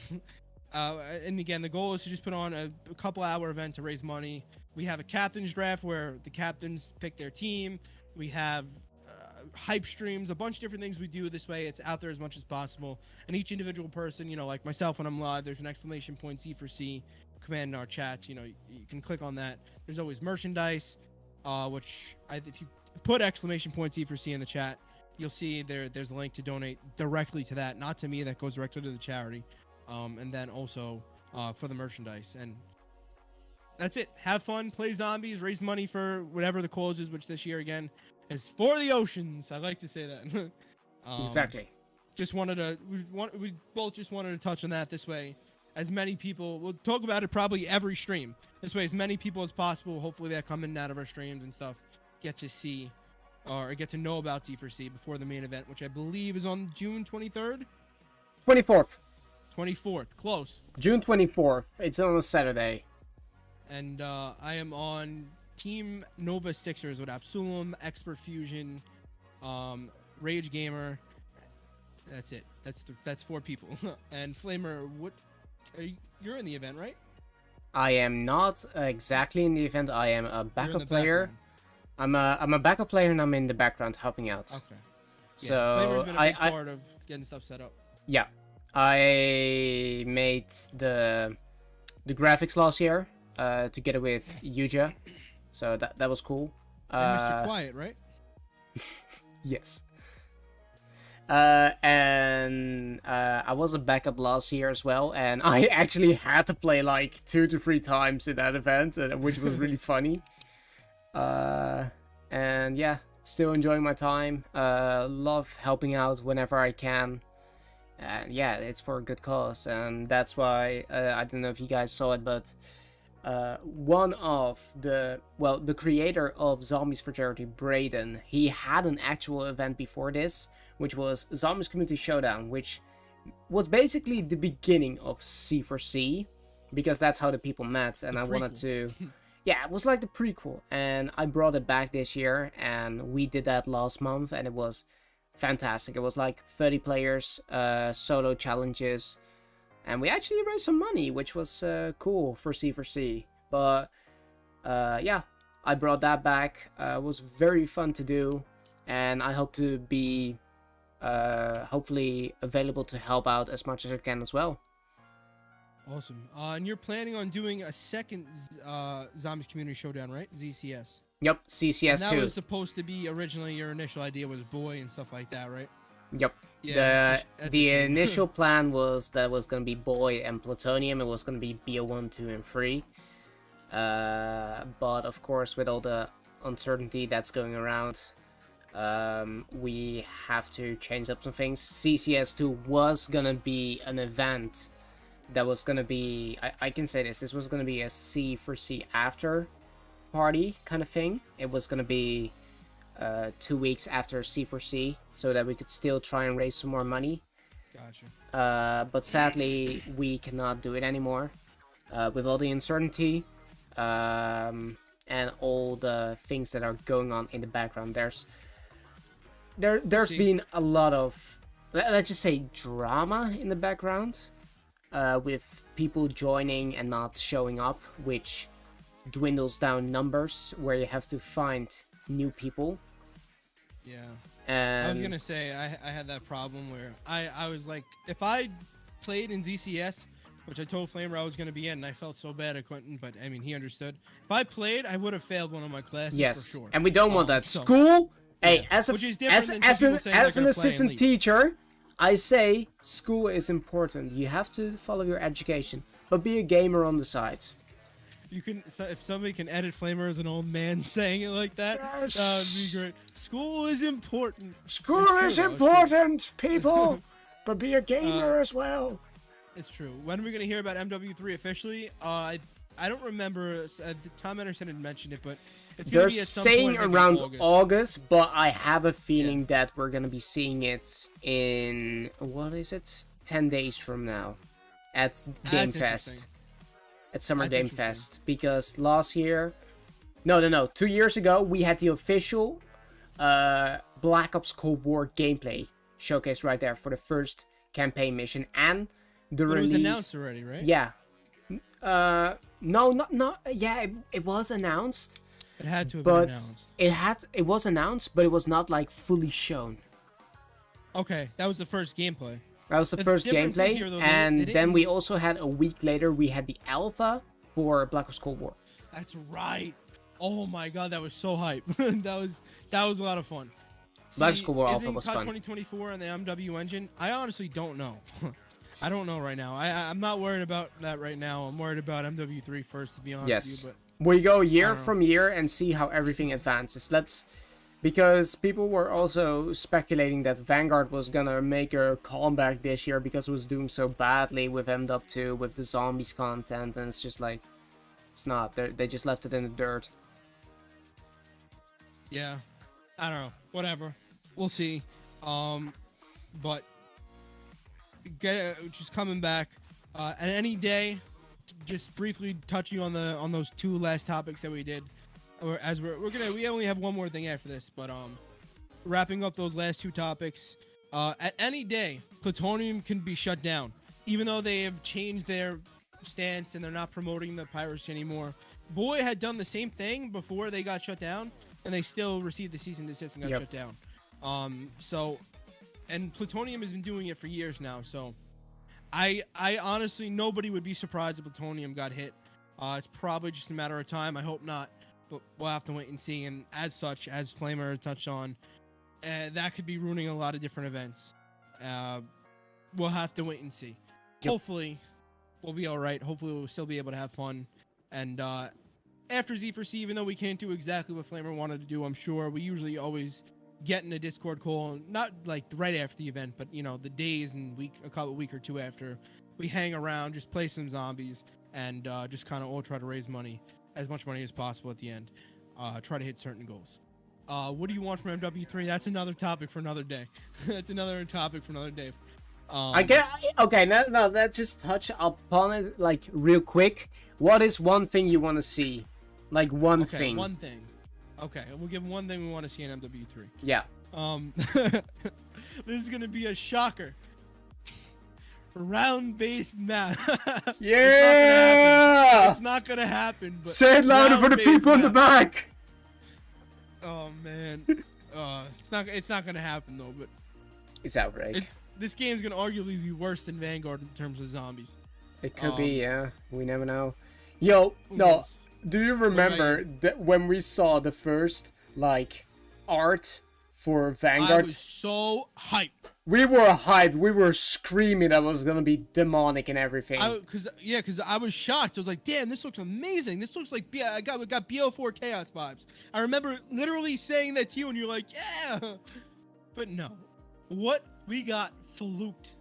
again, the goal is to just put on a couple-hour event to raise money. We have a captain's draft where the captains pick their team. We have hype streams, a bunch of different things we do this way. It's out there as much as possible. And each individual person, like myself when I'm live, there's an exclamation point Z4C command in our chats. You can click on that. There's always merchandise, which if you put exclamation point Z4C in the chat, you'll see there's a link to donate directly to that, not to me. That goes directly to the charity. And then also for the merchandise. And that's it. Have fun, play zombies, raise money for whatever the cause is, which this year again is for the oceans. I like to say that. Exactly. Just we both just wanted to touch on that this way. As many people, we'll talk about it probably every stream. This way, as many people as possible, hopefully that come in and out of our streams and stuff, get to see or get to know about Z4C before the main event, which I believe is on June 23rd? 24th. 24th. Close. June 24th. It's on a Saturday. And I am on Team Nova Sixers with Absolum, Expert Fusion, Rage Gamer. That's it. That's 4 people. And Flamer, you're in the event, right? I am not exactly in the event. I am a You're in backup the player. background. I'm a backup player and I'm in the background helping out. Okay. So Flamer's been a big I part of getting stuff set up. yeah, I made the graphics last year together with Yuja, so that was cool. And Mr. Quiet, right? Yes. And I was a backup last year as well, and I actually had to play like 2 to 3 times in that event, which was really funny. And yeah, still enjoying my time. Love helping out whenever I can. And yeah, it's for a good cause, and that's why I don't know if you guys saw it, but one of the creator of Zombies for Charity, Braden, he had an actual event before this, which was Zombies Community Showdown, which was basically the beginning of Z4C, because that's how the people met, and I wanted to... Yeah, it was like the prequel, and I brought it back this year, and we did that last month, and it was fantastic. It was like 30 players, solo challenges, and we actually raised some money, which was cool for Z4C. But yeah, I brought that back. It was very fun to do, and I hope to be hopefully available to help out as much as I can as well. Awesome. And you're planning on doing a second Zombies Community Showdown, right? ZCS. Yep, CCS And that 2. was supposed to be originally your initial idea was BOiii and stuff like that, right? Yep. Yeah, that's The a shame. initial plan was that it was going to be BOiii and Plutonium. It was going to be BO1, 2, and 3. But of course, with all the uncertainty that's going around, we have to change up some things. CCS 2 was going to be an event that was going to be... I can say this was going to be a Z4C after party kind of thing. It was going to be 2 weeks after C4C, so that we could still try and raise some more money. Gotcha. But sadly, we cannot do it anymore with all the uncertainty and all the things that are going on in the background. There's been a lot of, let's just say, drama in the background with people joining and not showing up, which dwindles down numbers where you have to find new people. Yeah. And I was gonna say I had that problem where I was like, if I played in ZCS, which I told Flamer I was gonna be in, and I felt so bad I couldn't, but I mean he understood. If I played, I would have failed one of my classes yes, for sure. and we don't want that. So, School, yeah. hey, as Which is different than as some people saying an they're gonna play and assistant leave. teacher, I say school is important. You have to follow your education, but be a gamer on the side. You can, if somebody can edit Flamer as an old man saying it like that, Yes. that would be great. School is important. School It's is true, though, it's important, people, but be a gamer as well. It's true. When are we gonna hear about MW3 officially? I don't remember. Tom Anderson had mentioned it, but it's gonna They're be at some saying point, I think, in around August, but I have a feeling that we're gonna be seeing it in, what is it, 10 days from now at Game That's Fest. interesting. At Summer That's Game interesting. Fest, because last year, no, 2 years ago, we had the official Black Ops Cold War gameplay showcase right there for the first campaign mission, and the But release. it was announced already, right? Yeah. No, not. Yeah, it was announced, It had to have been but announced. it was announced, but it was not like fully shown. Okay, that was the first gameplay. That was the The first difference is gameplay, here, though, and they then didn't- we also had a week later, we had the alpha for Black Ops Cold War. That's right. Oh my god, that was so hype. that was a lot of fun. Black Ops Cold War alpha isn't was COD fun. 2024 and the MW engine? I honestly don't know. I don't know right now. I'm not worried about that right now. I'm worried about MW3 first, to be honest Yes. with you. We go year don't know. from year and see how everything advances. Because people were also speculating that Vanguard was gonna make a comeback this year because it was doing so badly with MW2, with the zombies content, and it's just like, it's not. They just left it in the dirt. Yeah, I don't know. Whatever, we'll see. But just coming back at any day. Just briefly touching on those two last topics that we did. We only have one more thing after this, but wrapping up those last two topics. At any day, Plutonium can be shut down, even though they have changed their stance and they're not promoting the piracy anymore. BOiii had done the same thing before they got shut down, and they still received the cease and desist and got shut down. And Plutonium has been doing it for years now, so I honestly, nobody would be surprised if Plutonium got hit. It's probably just a matter of time. I hope not, but we'll have to wait and see. And as such, as Flamer touched on, that could be ruining a lot of different events. We'll have to wait and see. Yep. Hopefully, we'll be all right. Hopefully, we'll still be able to have fun. And after Z4C, even though we can't do exactly what Flamer wanted to do, I'm sure we usually always get in a Discord call, not like right after the event, but you know, the days and week or two after, we hang around, just play some zombies, and just kind of all try to raise money, as much money as possible at the end. Try to hit certain goals. What do you want from MW3? That's another topic for another day. That's another topic for another day. Okay, no, let's just touch upon it like real quick. What is one thing you want to see? Like one thing. One thing. Okay, we'll give one thing we want to see in MW3. Yeah. This is gonna be a shocker. Round-based map. Yeah. It's not gonna happen. But say it louder for the round-based people in the map. back. Oh man. It's not gonna happen though. But It's outrage. this game's gonna arguably be worse than Vanguard in terms of zombies. It could be, yeah. We never know. Yo, Who no. knows? Do you remember that when we saw the first like art for I Vanguard? was so hyped. We were hyped. We were screaming that it was gonna be demonic and everything. Because I was shocked. I was like, damn, this looks amazing. This looks like I got BO4 Chaos vibes. I remember literally saying that to you, and you're like, yeah. But no, what we got fluked.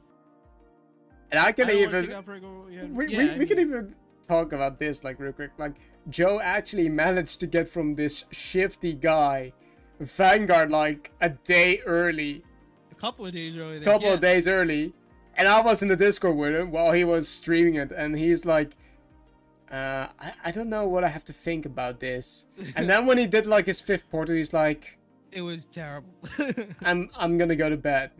And I can I don't wanna even take out Prego, yeah. we Yeah, can even talk about this like real quick. Like Joe actually managed to get from this shifty guy Vanguard like a day early. A couple of days early. Couple of days early. And I was in the Discord with him while he was streaming it, and he's like, I don't know what I have to think about this. And then when he did like his 5th portal, he's like, it was terrible. I'm gonna go to bed.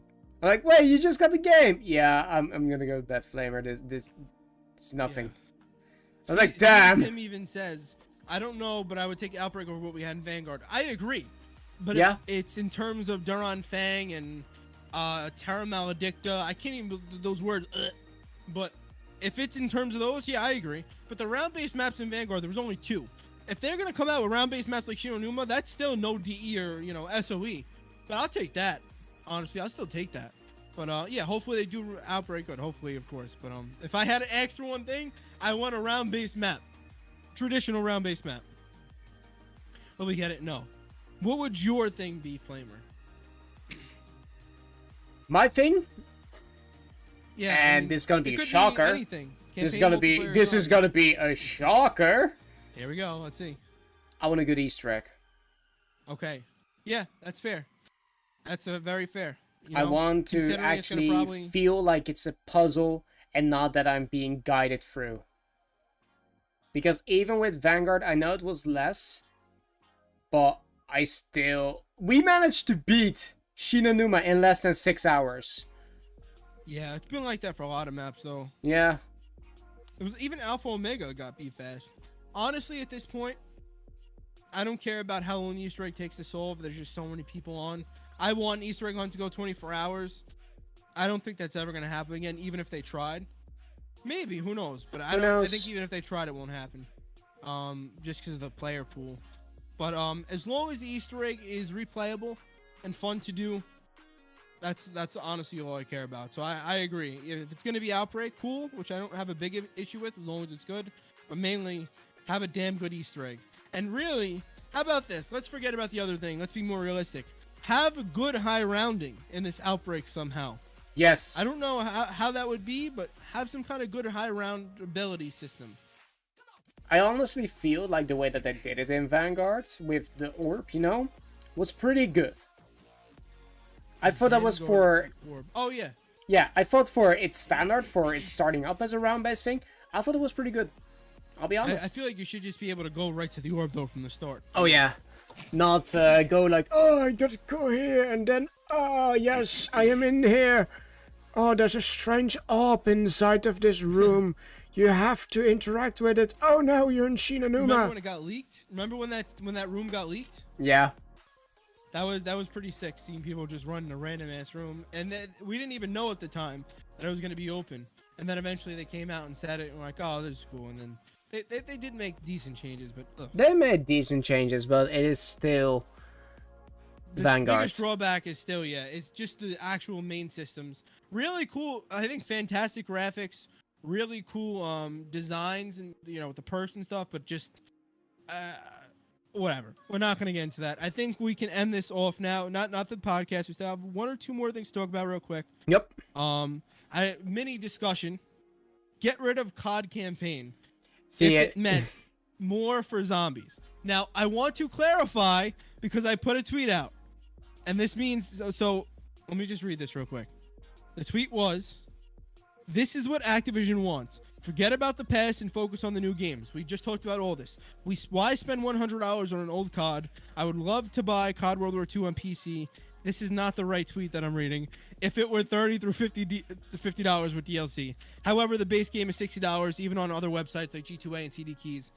I'm like, wait, you just got the game? Yeah, I'm gonna go to bed, Flamer. This is nothing. I was like, damn. Tim even says, I don't know, but I would take Outbreak over what we had in Vanguard. I agree. But yeah, it's in terms of Duran Fang and Terra Maledicta. I can't even those words. But if it's in terms of those, yeah, I agree. But the round-based maps in Vanguard, there was only 2. If they're gonna come out with round-based maps like Shinonuma, that's still no DE or SOE. But I'll take that. Honestly, I'll still take that. But yeah, hopefully they do Outbreak good. Hopefully, of course. But if I had to ask for one thing, I want a round-based map, traditional round-based map. But we get it. No. What would your thing be, Flamer? My thing? Yeah, and this is gonna be a shocker. Anything. This is gonna be a shocker. Here we go. Let's see. I want a good Easter egg. Okay. Yeah, that's fair. That's very fair. I want to actually feel like it's a puzzle and not that I'm being guided through. Because even with Vanguard, I know it was less, but we managed to beat Shinonuma in less than 6 hours. Yeah, it's been like that for a lot of maps, though. Yeah. It was even Alpha Omega got beat fast. Honestly, at this point, I don't care about how long the Easter egg takes to solve. There's just so many people on. I want Easter egg hunt to go 24 hours. I don't think that's ever going to happen again, even if they tried. Maybe, who knows? But I think even if they tried, it won't happen. Just because of the player pool. But as long as the Easter egg is replayable and fun to do, that's honestly all I care about. So I agree. If it's going to be Outbreak, cool, which I don't have a big issue with as long as it's good. But mainly, have a damn good Easter egg. And really, how about this? Let's forget about the other thing. Let's be more realistic. Have a good high rounding in this Outbreak somehow. Yes. I don't know how that would be, but have some kind of good high round ability system. I honestly feel like the way that they did it in Vanguard with the orb, was pretty good. I thought that was for... Oh, yeah. Yeah, I thought for its standard, for it starting up as a round-based thing, I thought it was pretty good. I'll be honest. I feel like you should just be able to go right to the orb, though, from the start. Oh, yeah. Not go like, oh, I gotta go here, and then, oh, yes, I am in here. Oh, there's a strange orb inside of this room. You have to interact with it. Oh, no, you're in Shinonuma. Remember when it got leaked? Remember when that room got leaked? Yeah. That was pretty sick, seeing people just run in a random ass room, and then we didn't even know at the time that it was gonna be open. And then eventually they came out and said it, and we're like, oh, this is cool. And then they did make decent changes, but ugh. They made decent changes, but it is still Vanguard. The biggest drawback is still, it's just the actual main systems. Really cool. I think fantastic graphics, really cool designs, and with the perks and stuff, but just whatever. We're not going to get into that. I think we can end this off now. Not the podcast. We still have 1 or 2 more things to talk about real quick. Yep. Mini discussion. Get rid of COD campaign. See, if it meant more for zombies. Now, I want to clarify because I put a tweet out. And this means, so let me just read this real quick. The tweet was, this is what Activision wants. Forget about the past and focus on the new games. We just talked about all this. Why spend $100 on an old COD? I would love to buy COD World War II on PC. This is not the right tweet that I'm reading. If it were $30 through $50 with DLC. However, the base game is $60, even on other websites like G2A and CD Keys.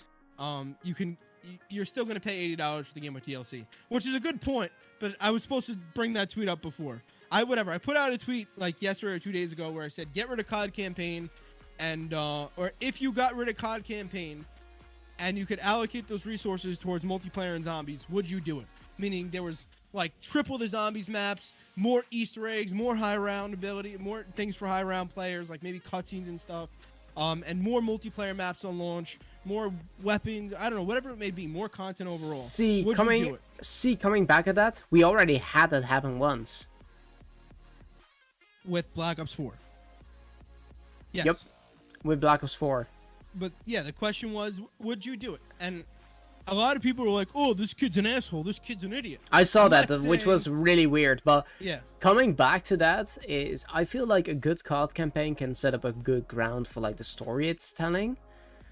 You're still going to pay $80 for the game with DLC, which is a good point. But I was supposed to bring that tweet up before. I put out a tweet like yesterday or 2 days ago where I said get rid of COD campaign, and or if you got rid of COD campaign and you could allocate those resources towards multiplayer and zombies, would you do it? Meaning there was like triple the zombies maps, more Easter eggs, more high round ability, more things for high round players, like maybe cutscenes and stuff, and more multiplayer maps on launch, more weapons, I don't know, whatever it may be, more content overall. Coming back at that, we already had that happen once. With Black Ops 4. Yes. Yep. With Black Ops 4. But yeah, the question was, would you do it? And a lot of people were like, "Oh, this kid's an asshole. This kid's an idiot." I saw I'm that, not which saying- was really weird. But Yeah. coming back to that is, I feel like a good COD campaign can set up a good ground for like the story it's telling.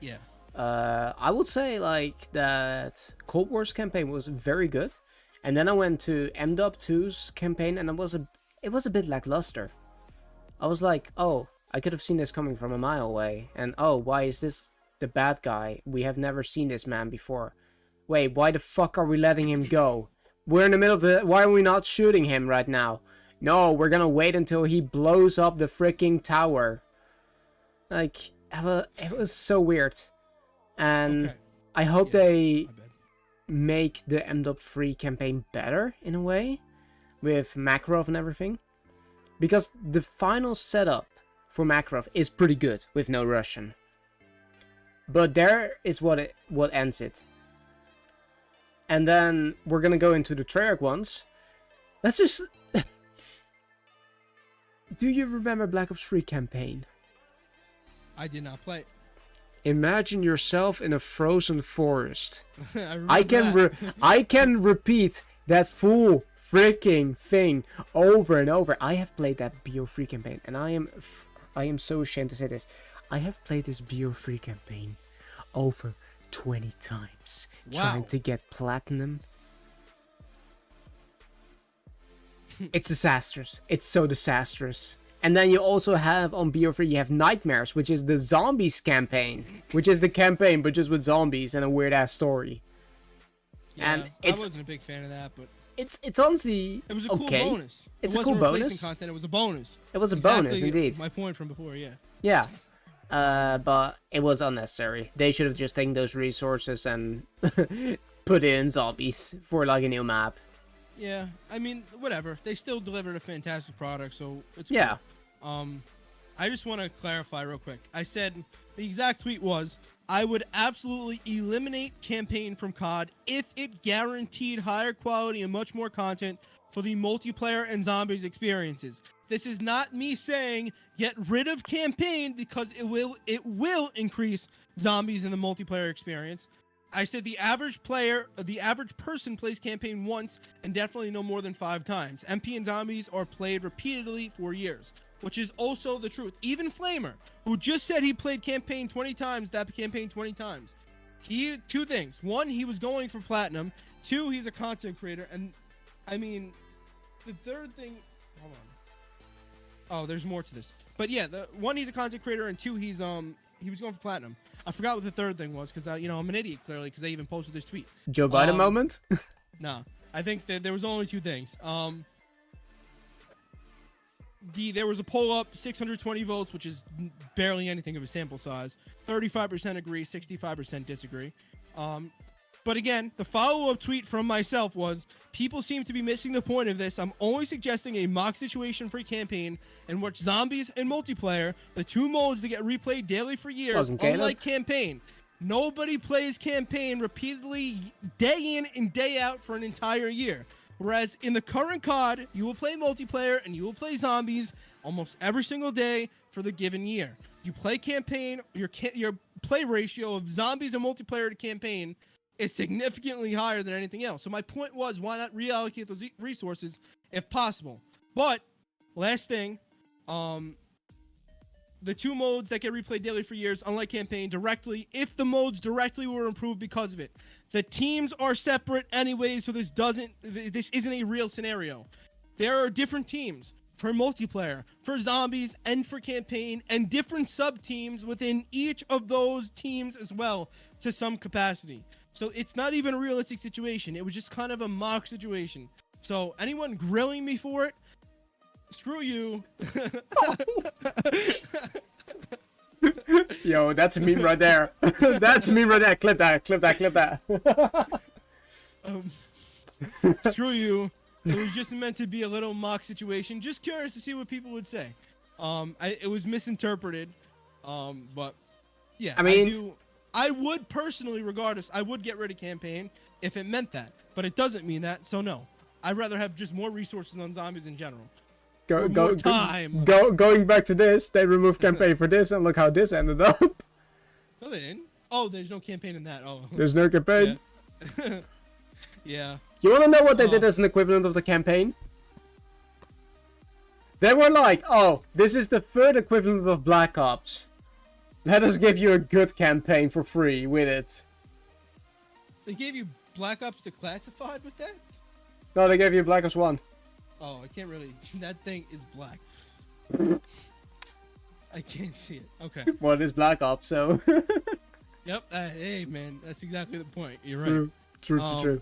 Yeah. I would say like that Cold War's campaign was very good, and then I went to MW2's campaign, and it was a bit lackluster. I was like, oh, I could have seen this coming from a mile away, and oh, why is this the bad guy? We have never seen this man before. Wait, why the fuck are we letting him go? We're in the middle of the... Why are we not shooting him right now? No, we're gonna wait until he blows up the freaking tower. Like, it was so weird. And Okay. I hope Yeah, they my bad. make the MW3 campaign better in a way, with Makarov and everything. Because the final setup for Makarov is pretty good with no Russian. But there is what ends it. And then we're gonna go into the Treyarch ones. Let's just... Do you remember Black Ops 3 campaign? I did not play. Imagine yourself in a frozen forest. I remember I can repeat that full freaking thing over and over. I have played that BO3 campaign, and I am so ashamed to say this. I have played this BO3 campaign over 20 times, trying Wow. to get platinum. It's disastrous. It's so disastrous. And then you also have on BO3, you have Nightmares, which is the zombies campaign, which is the campaign but just with zombies and a weird ass story. Yeah, And I it's wasn't a big fan of that, but it's honestly it was a cool okay. bonus. It's it a cool wasn't replacing bonus. Content, it was a bonus. It was a Exactly bonus indeed. My point from before, yeah. Yeah. But it was unnecessary. They should have just taken those resources and put it in zombies for like a new map. Yeah, I mean, whatever. They still delivered a fantastic product, so it's Yeah. cool. I just want to clarify real quick. I said the exact tweet was, I would absolutely eliminate campaign from COD if it guaranteed higher quality and much more content for the multiplayer and zombies experiences. This is not me saying get rid of campaign because it will increase zombies in the multiplayer experience. I said the average person plays campaign once and definitely no more than 5 times. MP and zombies are played repeatedly for years, which is also the truth. Even Flamer, who just said he played campaign 20 times, that campaign 20 times. Two things. One, he was going for platinum. 2, he's a content creator. And I mean, the third thing, hold on. Oh, there's more to this. But yeah, the one, he's a content creator, and 2, he was going for platinum. I forgot what the third thing was because I'm an idiot clearly because I even posted this tweet. Joe Biden moment? No, I think that there was only 2 things. There was a poll up, 620 votes, which is barely anything of a sample size. 35% agree, 65% disagree. But again, the follow-up tweet from myself was, people seem to be missing the point of this. I'm only suggesting a mock situation for a campaign in which zombies and multiplayer, the 2 modes that get replayed daily for years, unlike campaign. Nobody plays campaign repeatedly day in and day out for an entire year. Whereas in the current COD, you will play multiplayer and you will play zombies almost every single day for the given year. You play campaign, your play ratio of zombies and multiplayer to campaign is significantly higher than anything else. So my point was, why not reallocate those resources if possible? But last thing, the 2 modes that get replayed daily for years, unlike campaign, directly, if the modes directly were improved because of it. The teams are separate anyway, so this isn't a real scenario. There are different teams for multiplayer, for zombies, and for campaign, and different sub-teams within each of those teams as well, to some capacity. So it's not even a realistic situation. It was just kind of a mock situation. So anyone grilling me for it, screw you. Yo, that's a meme right there. That's a meme right there. Clip that. Screw you. It was just meant to be a little mock situation. Just curious to see what people would say. It was misinterpreted. But yeah, I mean, I would personally, regardless, I would get rid of campaign if it meant that. But it doesn't mean that, so no. I'd rather have just more resources on zombies in general. Going back to this, they removed campaign for this, and look how this ended up. No, they didn't. Oh, there's no campaign in that. Oh. There's no campaign. Yeah. You want to know what they Oh. did as an equivalent of the campaign? They were like, oh, this is the third equivalent of Black Ops. Let us give you a good campaign for free with it. They gave you Black Ops Declassified with that? No, they gave you Black Ops 1. Oh, I can't really. That thing is black. I can't see it. Okay. Well, it is Black Ops, so... Yep. Hey, man, that's exactly the point. You're right. True, true.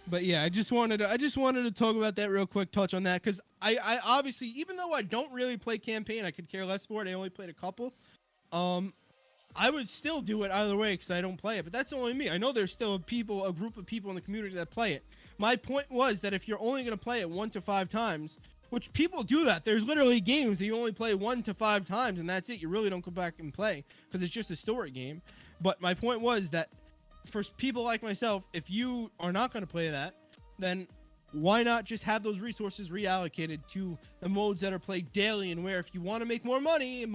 But yeah, I just wanted to talk about that real quick, touch on that, because I obviously, even though I don't really play campaign, I could care less for it. I only played a couple. I would still do it either way because I don't play it, but that's only me. I know there's still a group of people in the community that play it. My point was that if you're only going to play it 1 to 5 times, which people do that. There's literally games that you only play 1 to 5 times and that's it. You really don't go back and play because it's just a story game. But my point was that for people like myself, if you are not going to play that, then why not just have those resources reallocated to the modes that are played daily, and where if you want to make more money,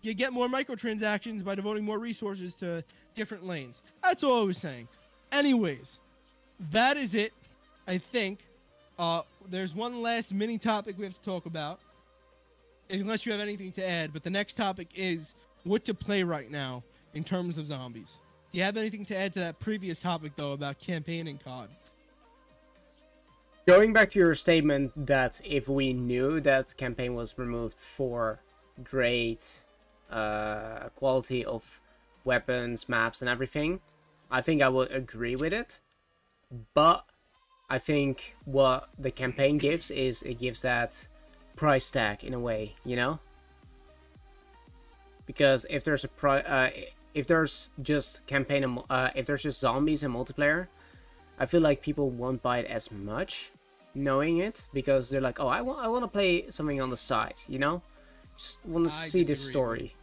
you get more microtransactions by devoting more resources to different lanes. That's all I was saying. Anyways, that is it, I think. There's one last mini topic we have to talk about, unless you have anything to add, but the next topic is what to play right now in terms of zombies. Do you have anything to add to that previous topic, though, about campaign and COD? Going back to your statement that if we knew that campaign was removed for great quality of weapons, maps, and everything, I think I would agree with it. But I think what the campaign gives is it gives that price tag in a way, you know? Because if there's if there's just campaign and if there's just zombies and multiplayer, I feel like people won't buy it as much knowing it, because they're like, oh, I want to play something on the side, you know? Just want to see the story.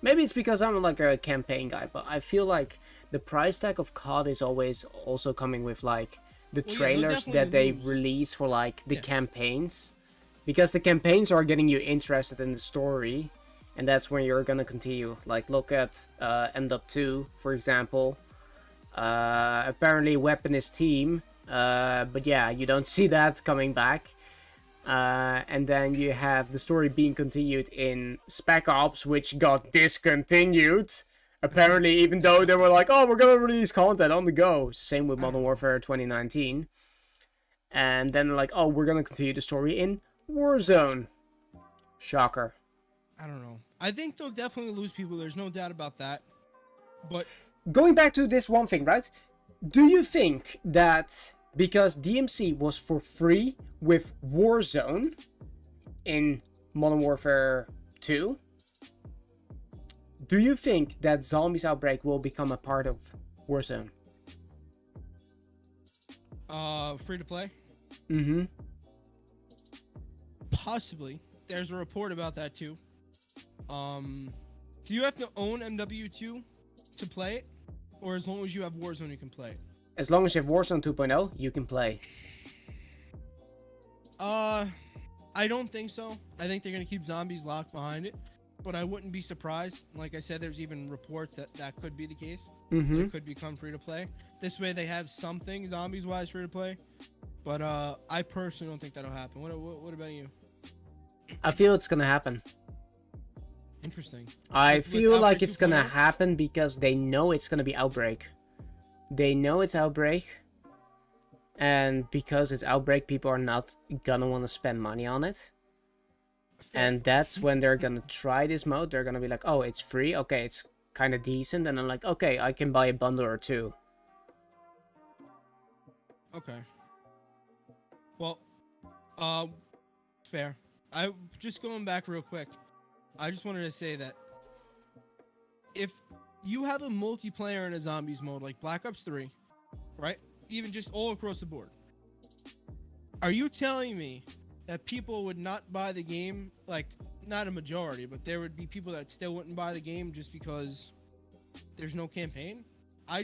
Maybe it's because I'm like a campaign guy, but I feel like the price tag of COD is always also coming with like the trailers that they release for like the campaigns, because the campaigns are getting you interested in the story, and that's when you're gonna continue. Like look at MW3 for example. Apparently weapon is team, but yeah, you don't see that coming back. And then you have the story being continued in Spec Ops, which got discontinued. Apparently, even though they were like, oh, we're gonna release content on the go. Same with Modern Warfare 2019. And then they're like, oh, we're gonna continue the story in Warzone. Shocker. I don't know. I think they'll definitely lose people. There's no doubt about that. But going back to this one thing, right? Do you think that because DMC was for free with Warzone in Modern Warfare 2, do you think that Zombies Outbreak will become a part of Warzone? Free to play? Mm-hmm. Possibly. There's a report about that too. Do you have to own MW2 to play it? Or as long as you have Warzone, you can play it? As long as you have Warzone 2.0, you can play. I don't think so. I think they're going to keep zombies locked behind it. But I wouldn't be surprised. Like I said, there's even reports that that could be the case. Mm-hmm. It could become free to play. This way they have something zombies-wise free to play. But I personally don't think that'll happen. What about you? I feel it's going to happen. Interesting. I feel like it's gonna 2.0? happen because they know it's gonna be Outbreak. They know it's Outbreak. And because it's Outbreak, people are not gonna want to spend money on it. And that's when they're gonna try this mode. They're gonna be like, oh, it's free. Okay, it's kind of decent. And I'm like, okay, I can buy a bundle or two. Okay. Well, fair. I just going back real quick. I just wanted to say that if you have a multiplayer in a zombies mode like Black Ops 3, right? Even just all across the board. Are you telling me that people would not buy the game? Like, not a majority, but there would be people that still wouldn't buy the game just because there's no campaign? I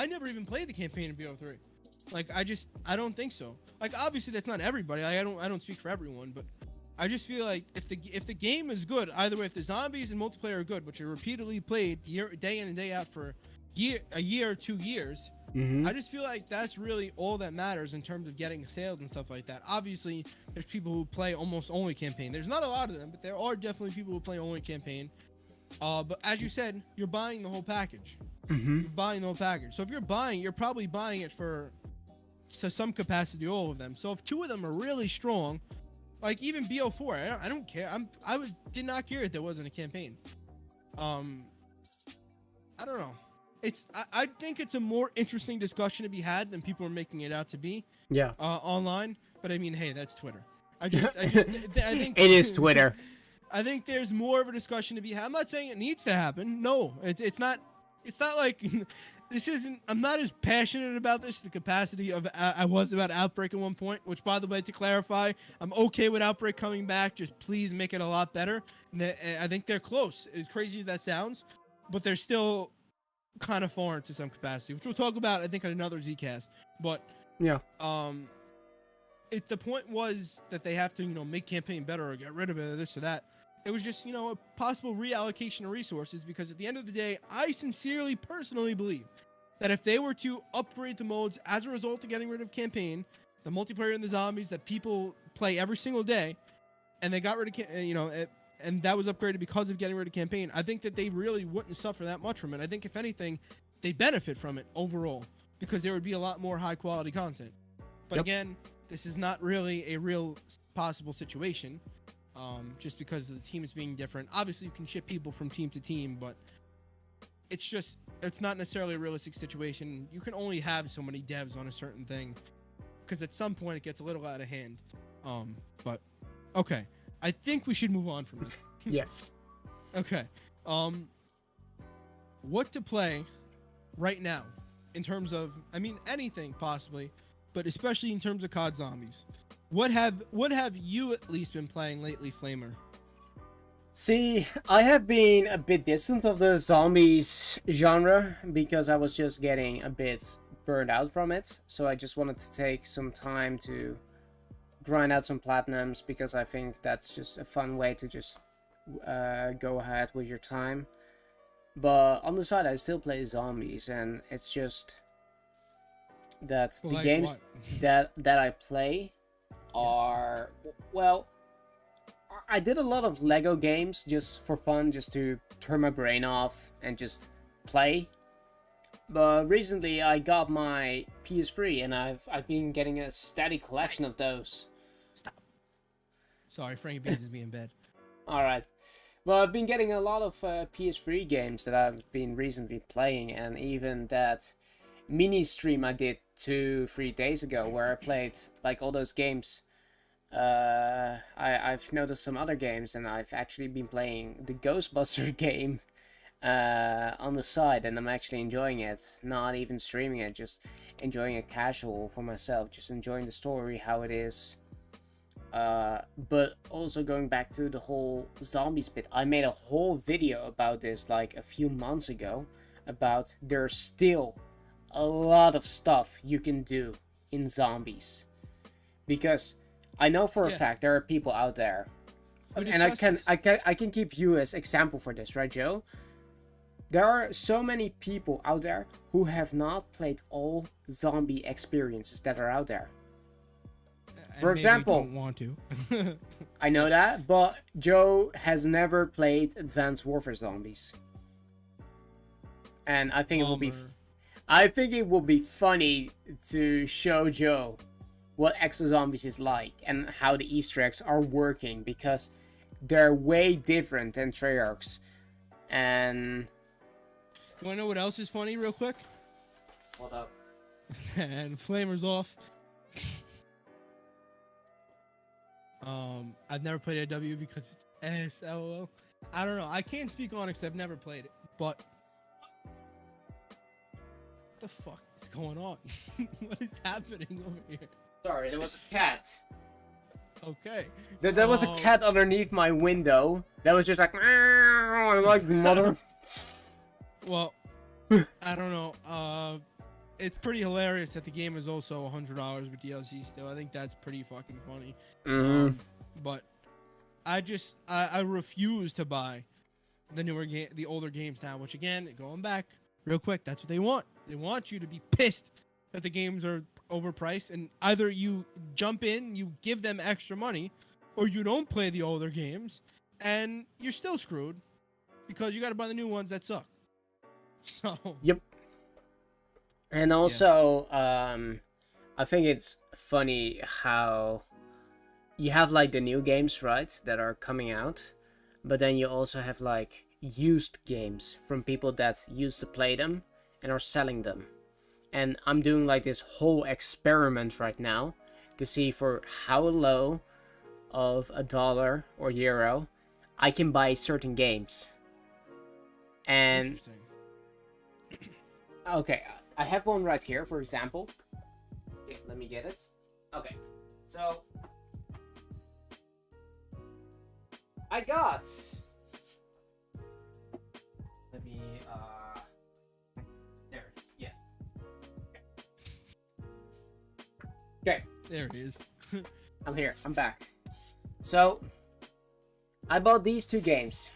never even played the campaign in BO3. Like, I don't think so. Like, obviously that's not everybody. I don't speak for everyone, but I just feel like if the game is good, either way, if the zombies and multiplayer are good, which are repeatedly played day in and day out for a year or 2 years. Mm-hmm. I just feel like that's really all that matters in terms of getting sales and stuff like that. Obviously, there's people who play almost only campaign. There's not a lot of them, but there are definitely people who play only campaign. But as you said, you're buying the whole package. Mm-hmm. You're buying the whole package. So if you're buying, you're probably buying it for, to some capacity, all of them. So if 2 of them are really strong, like even BO4, I don't care. Did not care if there wasn't a campaign. I don't know. I think it's a more interesting discussion to be had than people are making it out to be. Yeah. Online, but I mean, hey, that's Twitter. I think It is Twitter. I think there's more of a discussion to be had. I'm not saying it needs to happen. No, it's not. It's not like this isn't. I'm not as passionate about this to the capacity of I was about Outbreak at one point. Which, by the way, to clarify, I'm okay with Outbreak coming back. Just please make it a lot better. And I think they're close. As crazy as that sounds, but they're still kind of foreign to some capacity, which we'll talk about, I think, on another Zcast. But Yeah. The point was that they have to, make campaign better or get rid of it or this or that. It was just, a possible reallocation of resources, because at the end of the day, I sincerely, personally believe that if they were to upgrade the modes as a result of getting rid of campaign, the multiplayer and the zombies that people play every single day, and they got rid of, and that was upgraded because of getting rid of campaign, I think that they really wouldn't suffer that much from it. I think, if anything, they benefit from it overall, because there would be a lot more high quality content. But again, this is not really a real possible situation, just because the team is being different. Obviously, you can ship people from team to team, but it's not necessarily a realistic situation. You can only have so many devs on a certain thing, because at some point it gets a little out of hand. But okay, I think we should move on from this. Yes. Okay. What to play right now in terms of, anything possibly, but especially in terms of COD Zombies. What have you at least been playing lately, Flamer? See, I have been a bit distant of the zombies genre because I was just getting a bit burned out from it. So I just wanted to take some time to grind out some platinums, because I think that's just a fun way to just go ahead with your time. But on the side, I still play zombies, and it's just that the games that I play are, well, I did a lot of Lego games just for fun, just to turn my brain off and just play. But recently I got my PS3, and I've been getting a steady collection of those. Stop. Sorry, Frankie Beans is being bad. Alright. Well, I've been getting a lot of PS3 games that I've been recently playing, and even that mini stream I did 2-3 days ago where I played like all those games. I've noticed some other games, and I've actually been playing the Ghostbuster game on the side, and I'm actually enjoying it. Not even streaming it, just enjoying it casual for myself, just enjoying the story, how it is. But also going back to the whole zombies bit, I made a whole video about this like a few months ago, about there's still a lot of stuff you can do in zombies, because I know for a fact there are people out there, and I can keep you as example for this, right, Joe? There are so many people out there who have not played all zombie experiences that are out there. For example, don't want to. I know that, but Joe has never played Advanced Warfare Zombies, and I think it will be funny to show Joe what Exo Zombies is like and how the Easter eggs are working, because they're way different than Treyarch's. And you wanna know what else is funny, real quick? What up? And Flamer's off. I've never played AW because it's ass. LOL. I don't know. I can't speak on it because I've never played it. But what the fuck is going on? What is happening over here? Sorry, there was a cat. Okay. There was a cat underneath my window that was just like, like mother. Well, I don't know. It's pretty hilarious that the game is also $100 with DLC still. I think that's pretty fucking funny. But I refuse to buy the older games now. Which again, going back, real quick. That's what they want. They want you to be pissed that the games are overpriced, and either you jump in, you give them extra money, or you don't play the older games, and you're still screwed because you got to buy the new ones that suck. So. Yep. And also, I think it's funny how you have like the new games, right, that are coming out, but then you also have like used games from people that used to play them and are selling them. And I'm doing like this whole experiment right now to see for how low of $1 or euro I can buy certain games. And okay, I have one right here, for example. Okay, let me get it. Okay, so I got. Let me. There it is. Yes. Okay. There it is. I'm here. I'm back. So I bought these two games.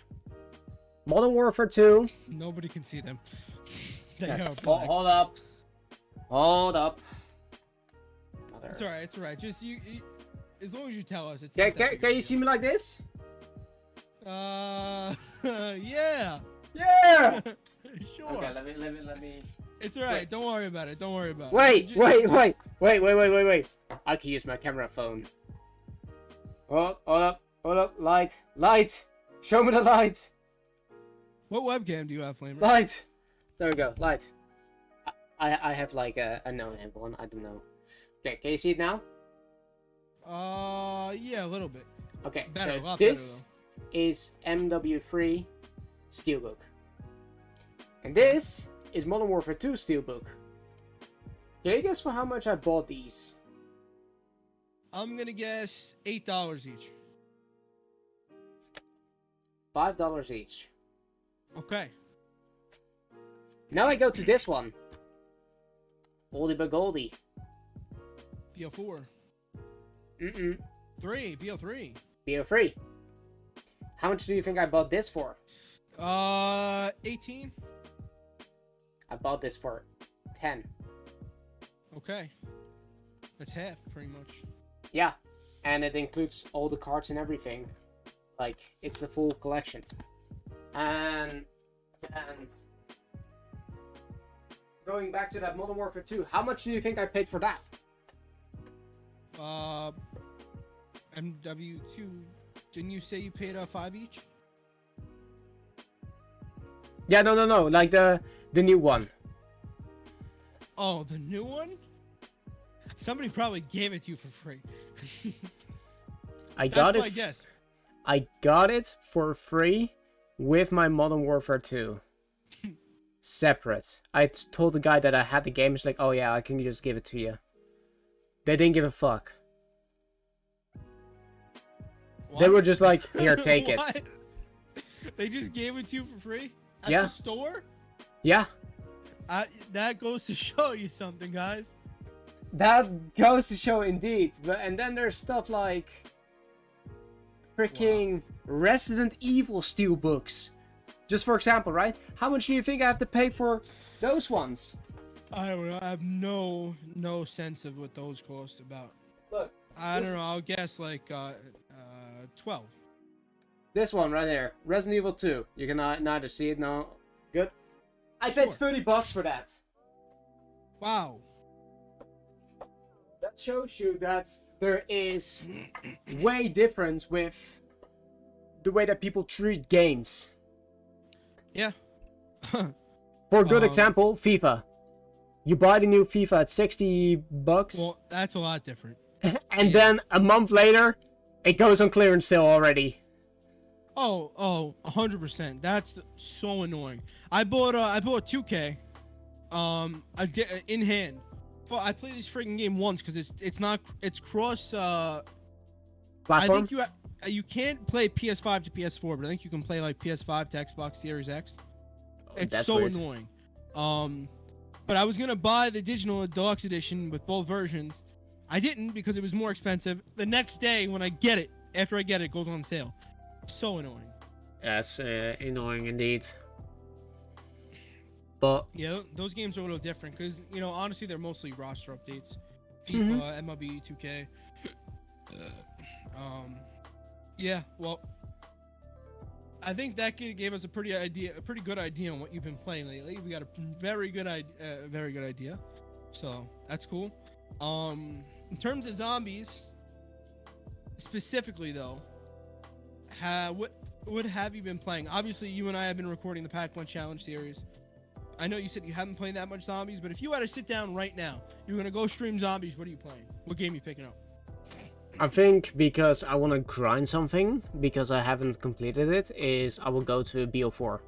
Modern Warfare 2. Nobody can see them. They Yeah. are black. Hold up. Hold up. It's alright. It's alright. Just you, as long as you tell us. It's. Can, not that big can a you see me like this? deal. Yeah. Yeah. Sure. Okay, let me. It's alright. Wait. Don't worry about it. Don't worry about it. Wait, Just- wait. I can use my camera phone. Oh, hold up. Light. Show me the light. What webcam do you have, Flamer? Light. There we go. Light. I have like a no-name one. I don't know. Okay, can you see it now? Yeah, a little bit. Okay, Better, a so lot this is MW3 Steelbook. And this is Modern Warfare 2 Steelbook. Can you guess for how much I bought these? I'm gonna guess $8 each. $5 each. Okay. Now I go to this one. Oldie but goldie. BO4. 3. BO3. BO3. How much do you think I bought this for? 18. I bought this for 10. Okay. That's half, pretty much. Yeah, and it includes all the cards and everything. Like, it's the full collection. And going back to that Modern Warfare 2, how much do you think I paid for that? MW2. Didn't you say you paid 5 each? Yeah, no. Like the new one. Oh, the new one? Somebody probably gave it to you for free. I got That's it. my guess. I got it for free with my Modern Warfare 2. Separate. I told the guy that I had the game. He's like, oh yeah, I can just give it to you. They didn't give a fuck. What? They were just like, here, take it. What? They just gave it to you for free? At Yeah. the store? Yeah. That goes to show you something, guys. That goes to show indeed. And then there's stuff like freaking Resident Evil steelbooks. Just for example, right? How much do you think I have to pay for those ones? I have no sense of what those cost about. Look. I don't know. I'll guess like 12. This one right there. Resident Evil 2. You can neither see it now. Good. I paid Sure. $30 for that. Wow. That shows you that there is way difference with the way that people treat games. Yeah. For a good example, FIFA. You buy the new FIFA at $60, Well, that's a lot different. and then a month later, it goes on clearance sale already. Oh, 100%. That's so annoying. I bought 2K. I did in hand. I played this freaking game once because it's cross. I Platform? think you can't play PS5 to PS4, but I think you can play like PS5 to Xbox Series X. It's that's so weird. annoying. But I was gonna buy the digital deluxe edition with both versions. I didn't because it was more expensive. The next day when I get it, after I get it, it goes on sale. It's so annoying. That's annoying indeed. But Yeah, those games are a little different because, you know, honestly, they're mostly roster updates. FIFA, MW2K. Yeah, well, I think that gave us a pretty good idea on what you've been playing lately. We got a very good idea. So that's cool. In terms of zombies, specifically though, what have you been playing? Obviously, you and I have been recording the Pack 1 Challenge series. I know you said you haven't played that much zombies, but if you had to sit down right now, you're gonna go stream zombies. What are you playing? What game are you picking up? I think because I want to grind something, because I haven't completed it, is I will go to BO4.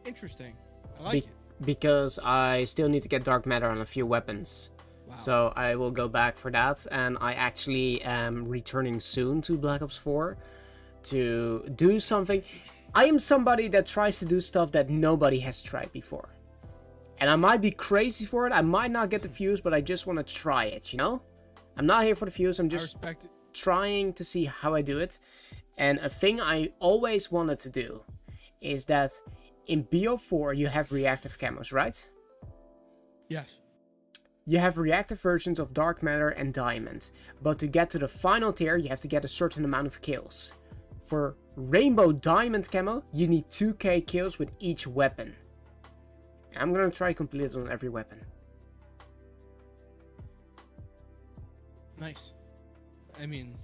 Interesting. I like it. Because I still need to get dark matter on a few weapons. Wow. So I will go back for that, and I actually am returning soon to Black Ops 4 to do something. I am somebody that tries to do stuff that nobody has tried before. And I might be crazy for it, I might not get the views, but I just want to try it, you know? I'm not here for the views, I'm just trying to see how I do it. And a thing I always wanted to do is that in BO4 you have reactive camos, right? Yes. You have reactive versions of dark matter and diamond, but to get to the final tier you have to get a certain amount of kills. For rainbow diamond camo you need 2k kills with each weapon. I'm gonna try complete it on every weapon. Nice. I mean,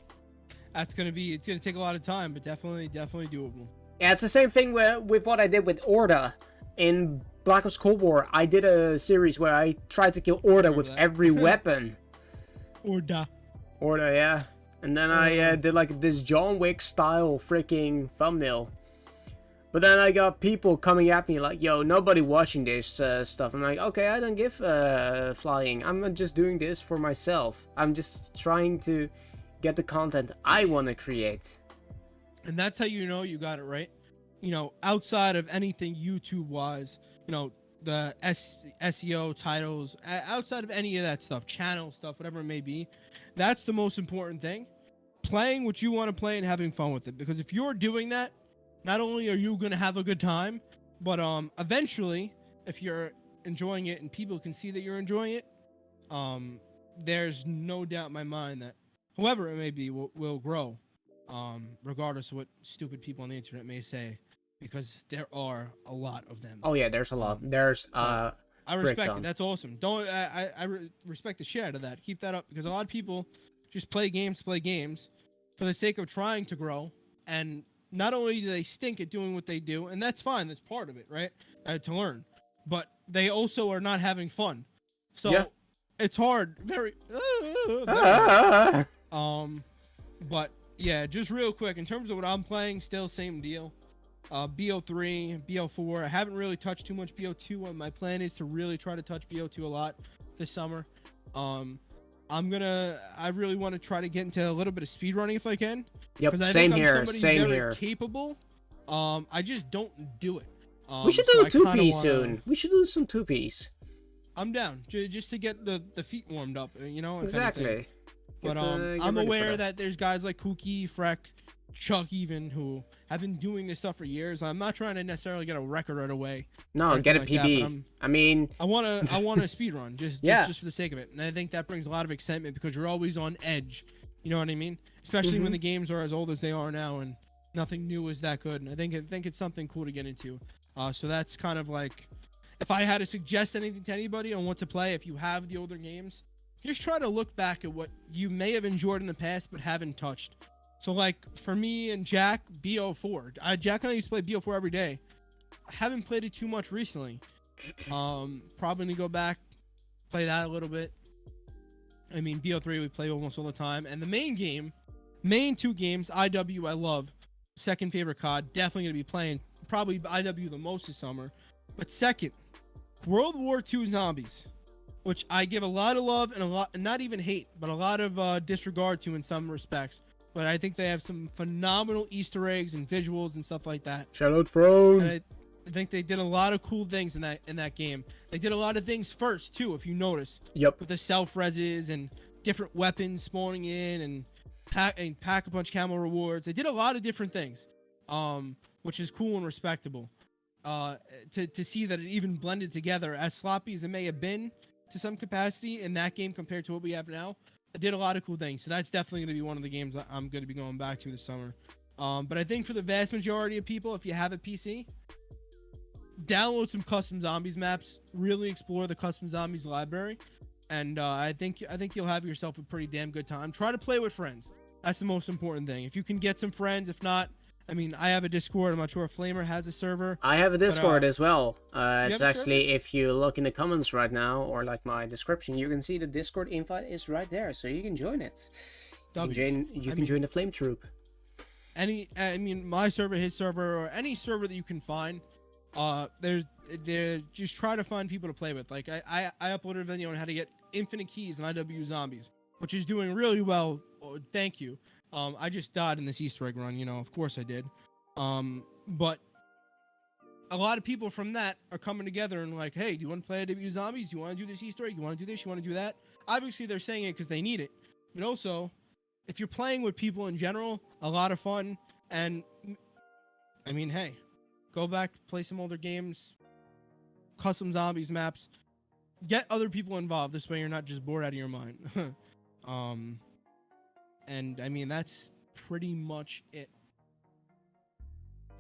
it's gonna take a lot of time, but definitely doable. Yeah, it's the same thing with what I did with Orda in Black Ops Cold War. I did a series where I tried to kill Orda with every weapon. Orda, yeah. And then I did like this John Wick style freaking thumbnail. But then I got people coming at me like, yo, nobody watching this stuff. I'm like, okay, I don't give flying. I'm just doing this for myself. I'm just trying to get the content I want to create. And that's how you know you got it right. You know, outside of anything YouTube-wise, you know, the SEO titles, outside of any of that stuff, channel stuff, whatever it may be, that's the most important thing. Playing what you want to play and having fun with it. Because if you're doing that, not only are you going to have a good time, but eventually, if you're enjoying it and people can see that you're enjoying it, there's no doubt in my mind that whoever it may be will grow, regardless of what stupid people on the internet may say, because there are a lot of them. Oh yeah, there's a lot. There's I respect it. That's awesome. I respect the shit out of that. Keep that up, because a lot of people just play games for the sake of trying to grow, and not only do they stink at doing what they do, and that's fine, that's part of it, right? To learn, but they also are not having fun. So yeah. It's hard, very. But yeah, just real quick in terms of what I'm playing, still same deal. BO3, BO4. I haven't really touched too much BO2. My plan is to really try to touch BO2 a lot this summer. I really want to try to get into a little bit of speedrunning if I can. Yep, I same think here, I'm same very here. Capable. I just don't do it. We should do a 2P soon. We should do some 2Ps. I'm down, just to get the feet warmed up, you know? Exactly. But I'm aware that there's guys like Kookie, Freck, Chuck even, who have been doing this stuff for years. I'm not trying to necessarily get a record right away. No, get a like PB. I mean, I want to speed run just for the sake of it, and I think that brings a lot of excitement because you're always on edge. You know what I mean? Especially when the games are as old as they are now, and nothing new is that good. And I think it's something cool to get into. So that's kind of like, if I had to suggest anything to anybody on what to play, if you have the older games, just try to look back at what you may have enjoyed in the past but haven't touched. So like for me and Jack, BO4. Jack and I used to play BO4 every day. I haven't played it too much recently. Probably gonna go back, play that a little bit. I mean, BO3 we play almost all the time. And the main two games, IW I love. Second favorite COD, definitely gonna be playing probably IW the most this summer. But second, World War II Zombies, which I give a lot of love and not even hate, but a lot of disregard to in some respects. But I think they have some phenomenal Easter eggs and visuals and stuff like that. Shout out Throne. And I think they did a lot of cool things in that game. They did a lot of things first too, if you notice. Yep. With the self-reses and different weapons spawning in and pack a punch camo rewards. They did a lot of different things, which is cool and respectable. to see that it even blended together. As sloppy as it may have been to some capacity in that game compared to what we have now, it did a lot of cool things. So that's definitely going to be one of the games I'm going to be going back to this summer. But I think for the vast majority of people, if you have a PC, download some custom zombies maps, really explore the custom zombies library, and I think you'll have yourself a pretty damn good time. Try to play with friends. That's the most important thing. If you can get some friends, if not, I mean, I have a Discord. I'm not sure if Flamer has a server. I have a Discord as well. It's have a actually, if you look in the comments right now, or like my description, you can see the Discord invite is right there, so you can join it. You can join the Flame Troop. My server, his server, or any server that you can find. Just try to find people to play with. Like I uploaded a video on how to get infinite keys in IW Zombies, which is doing really well. Thank you. I just died in this Easter egg run, of course I did. But a lot of people from that are coming together and like, hey, do you want to play IW Zombies? Do you want to do this Easter egg? You want to do this? You want to do that? Obviously they're saying it because they need it, but also if you're playing with people in general, a lot of fun. And I mean, hey, go back, play some older games, custom zombies maps, get other people involved. This way you're not just bored out of your mind. And I mean, that's pretty much it.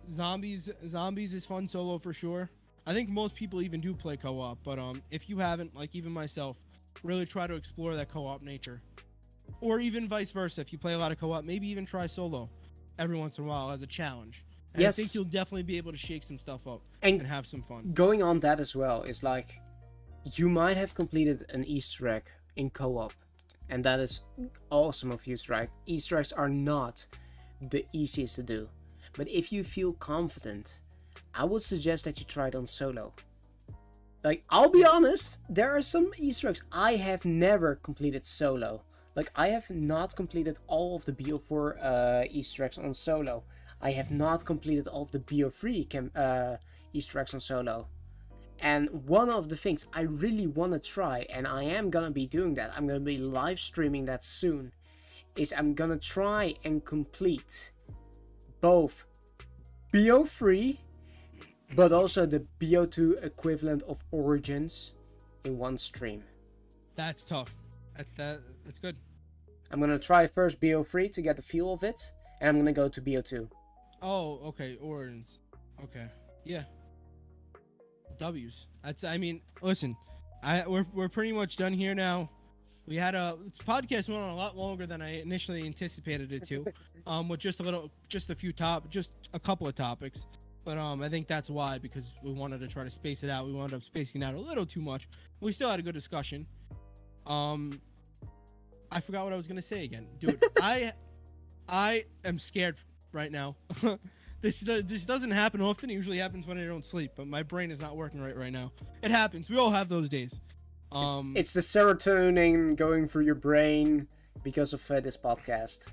Zombies is fun solo for sure. I think most people even do play co-op, but if you haven't, like even myself, really try to explore that co-op nature. Or even vice versa. If you play a lot of co-op, maybe even try solo every once in a while as a challenge. And yes. I think you'll definitely be able to shake some stuff up and have some fun. Going on that as well is like, you might have completed an Easter egg in co-op, and that is awesome of Easter egg. Easter eggs are not the easiest to do, but if you feel confident, I would suggest that you try it on solo. Like, I'll be honest, there are some Easter eggs I have never completed solo. Like, I have not completed all of the BO4 Easter eggs on solo. I have not completed all of the BO3 Easter eggs on solo. And one of the things I really want to try, and I am gonna be doing that, I'm gonna be live streaming that soon, is I'm gonna try and complete both BO3, but also the BO2 equivalent of Origins in one stream. That's tough. That's good. I'm gonna try first BO3 to get the feel of it, and I'm gonna go to BO2. Oh, okay, Origins. Okay, yeah. W's. I mean, listen, we're pretty much done here now. We had podcast went on a lot longer than I initially anticipated it to, with just a couple of topics. But I think that's why, because we wanted to try to space it out. We wound up spacing it out a little too much. We still had a good discussion. I forgot what I was gonna say again, dude. I am scared right now. This doesn't happen often. It usually happens when I don't sleep, but my brain is not working right now. It happens. We all have those days. It's the serotonin going through your brain because of this podcast.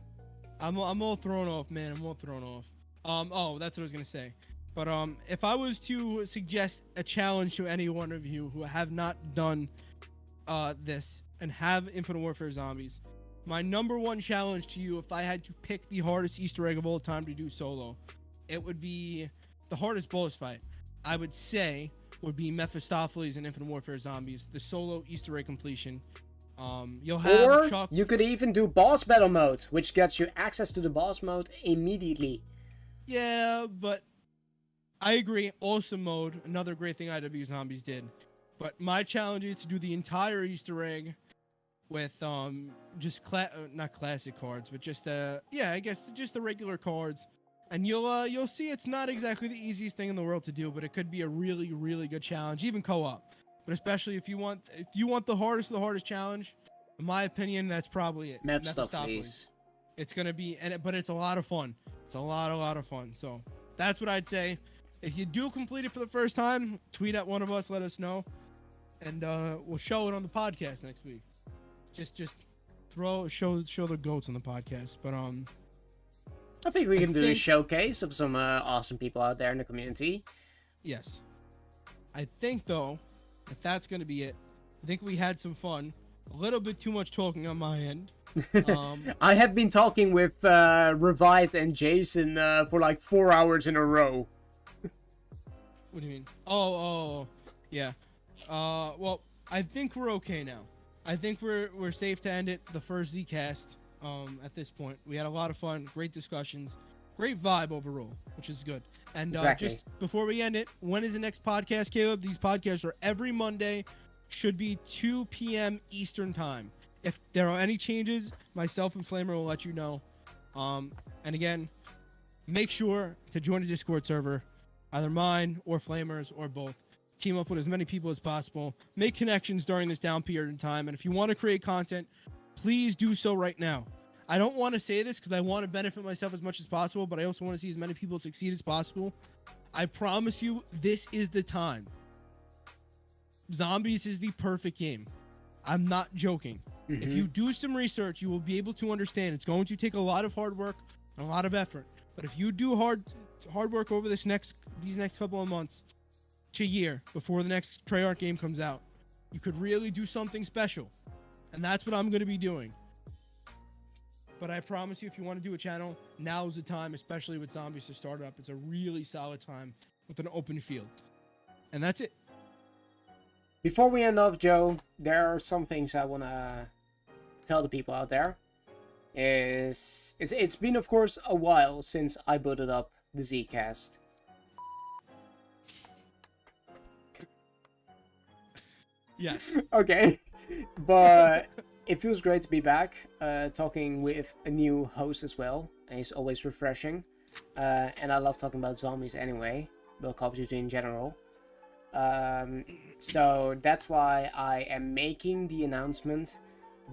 I'm all thrown off, man. I'm all thrown off. Oh, that's what I was gonna say. But if I was to suggest a challenge to any one of you who have not done this and have Infinite Warfare Zombies, my number one challenge to you, if I had to pick the hardest Easter egg of all time to do solo, it would be the hardest boss fight. I would say would be Mephistopheles and Infinite Warfare Zombies, the solo Easter egg completion. You'll have or Chuck. You could even do boss battle mode, which gets you access to the boss mode immediately. Yeah, but I agree. Awesome mode, another great thing IW Zombies did. But my challenge is to do the entire Easter egg with just not classic cards, but just I guess just the regular cards. And you'll see it's not exactly the easiest thing in the world to do, but it could be a really, really good challenge, even co-op. But especially if you want the hardest challenge, in my opinion, that's probably it. Mephistopheles. It's gonna be, but it's a lot of fun. It's a lot of fun. So that's what I'd say. If you do complete it for the first time, tweet at one of us, let us know, and we'll show it on the podcast next week. Just show the goats on the podcast. But I think we can do a showcase of some awesome people out there in the community. Yes. I think, though, that's going to be it. I think we had some fun. A little bit too much talking on my end. I have been talking with Revived and Jason for like 4 hours in a row. What do you mean? Oh, yeah. Well, I think we're okay now. I think we're safe to end it. The first Zcast. At this point, we had a lot of fun, great discussions, great vibe overall, which is good. And Exactly. just before we end it, when is the next podcast, Caleb? These podcasts are every Monday. Should be 2 p.m. Eastern time. If there are any changes, myself and Flamer will let you know. And again, make sure to join the Discord server, either mine or Flamer's or both. Team up with as many people as possible. Make connections during this down period of time. And if you want to create content, please do so right now. I don't want to say this because I want to benefit myself as much as possible, but I also want to see as many people succeed as possible. I promise you, this is the time. Zombies is the perfect game. I'm not joking. If you do some research, you will be able to understand. It's going to take a lot of hard work and a lot of effort. But if you do hard work over these next couple of months to year before the next Treyarch game comes out, you could really do something special. And that's what I'm going to be doing. But I promise you, if you want to do a channel, now's the time, especially with zombies to start up. It's a really solid time with an open field. And that's it. Before we end off, Joe, there are some things I want to tell the people out there. It's been, of course, a while since I booted up the Zcast. Yes. Okay. But it feels great to be back, talking with a new host as well. And it's always refreshing. And I love talking about zombies anyway, but Call of Duty in general. So that's why I am making the announcement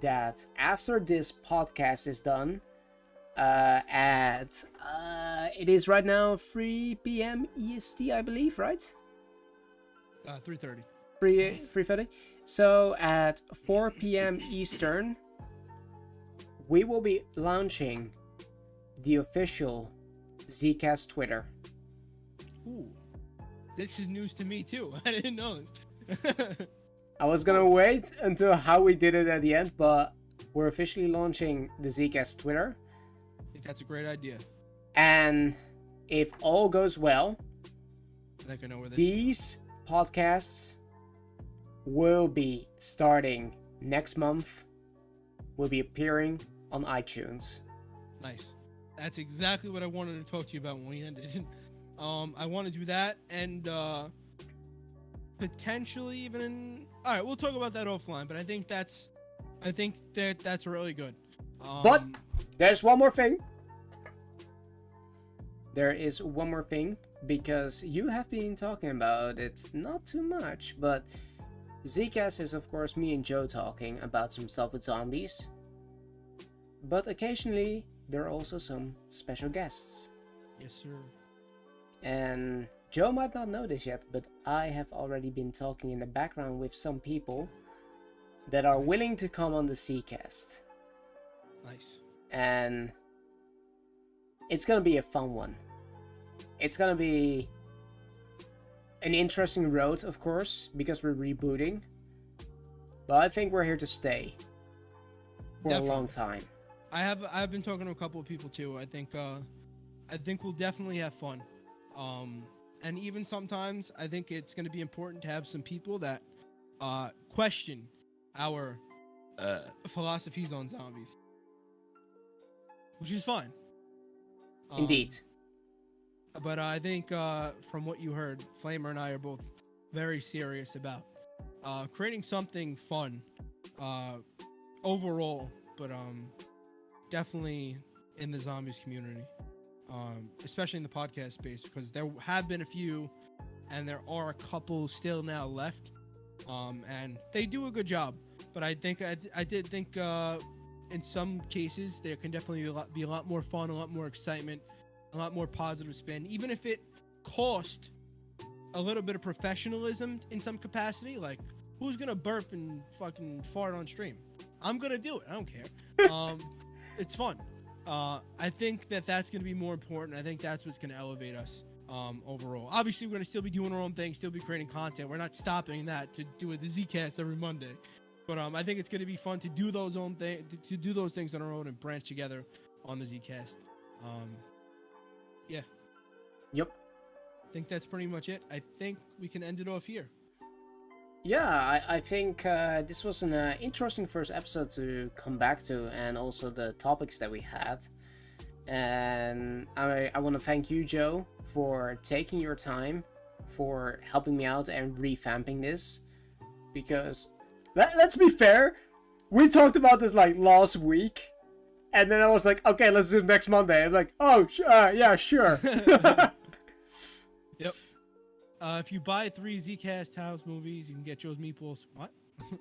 that after this podcast is done, it is right now 3 p.m. EST, I believe, right? 3:30. 3:30. So at 4 p.m. Eastern, we will be launching the official Zcast Twitter. Ooh. This is news to me too. I didn't know this. I was gonna wait until how we did it at the end, but we're officially launching the Zcast Twitter. I think that's a great idea. And if all goes well, I think I know where this these podcasts will be starting next month, will be appearing on iTunes. Nice. That's exactly what I wanted to talk to you about when we ended. I want to do that, and potentially even. All right, we'll talk about that offline. But I think that's really good. But there's one more thing. There is one more thing, because you have been talking about it not too much, but Zcast is of course me and Joe talking about some stuff with zombies. But occasionally there are also some special guests. Yes, sir. And Joe might not know this yet, but I have already been talking in the background with some people that are willing to come on the Zcast. Nice. And it's gonna be a fun one. It's gonna be an interesting road, of course, because we're rebooting. But I think we're here to stay for Definitely. a long time. I've been talking to a couple of people too. I think we'll definitely have fun. And even sometimes I think it's going to be important to have some people that question our philosophies on zombies, which is fine. Indeed. But I think from what you heard, Flamer and I are both very serious about creating something fun overall, but definitely in the zombies community, especially in the podcast space, because there have been a few and there are a couple still now left, and they do a good job. But I think I did think in some cases there can definitely be a lot more fun, a lot more excitement, a lot more positive spin, even if it cost a little bit of professionalism in some capacity. Like, who's gonna burp and fucking fart on stream? I'm gonna do it. I don't care. It's fun. I think that's gonna be more important. I think that's what's gonna elevate us overall. Obviously, we're gonna still be doing our own thing, still be creating content. We're not stopping that to do the Zcast every Monday. But I think it's gonna be fun to do those things on our own and branch together on the Zcast. Yeah. Yep. I think that's pretty much it. I think we can end it off here. Yeah, I think this was an interesting first episode to come back to, and also the topics that we had. And I want to thank you, Joe, for taking your time, for helping me out and revamping this. Because, let's be fair, we talked about this like last week, and then I was like, okay, let's do it next Monday. I'm like, oh, yeah, sure. Yep. If you buy 3 Zcast house movies, you can get Joe's Meatballs. What?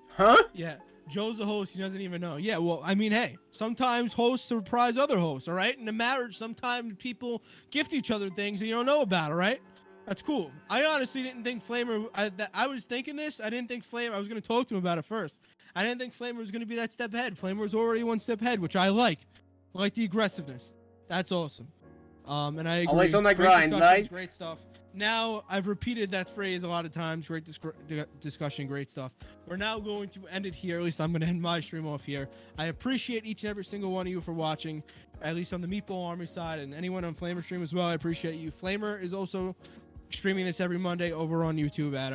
Huh? Yeah, Joe's a host. He doesn't even know. Yeah, well, I mean, hey, sometimes hosts surprise other hosts, all right? In a marriage, sometimes people gift each other things and you don't know about, all right? That's cool. I honestly didn't think Flamer, I was thinking this. I didn't think Flamer, I was going to talk to him about it first. I didn't think Flamer was going to be that step ahead. Flamer was already 1 step ahead, which I like. I like the aggressiveness. That's awesome. And I agree. Always on the Great grind, discussions, right? Great stuff. Now, I've repeated that phrase a lot of times. Great discussion, great stuff. We're now going to end it here. At least I'm going to end my stream off here. I appreciate each and every single one of you for watching, at least on the Meatball Army side, and anyone on Flamer stream as well. I appreciate you. Flamer is also streaming this every Monday over on YouTube at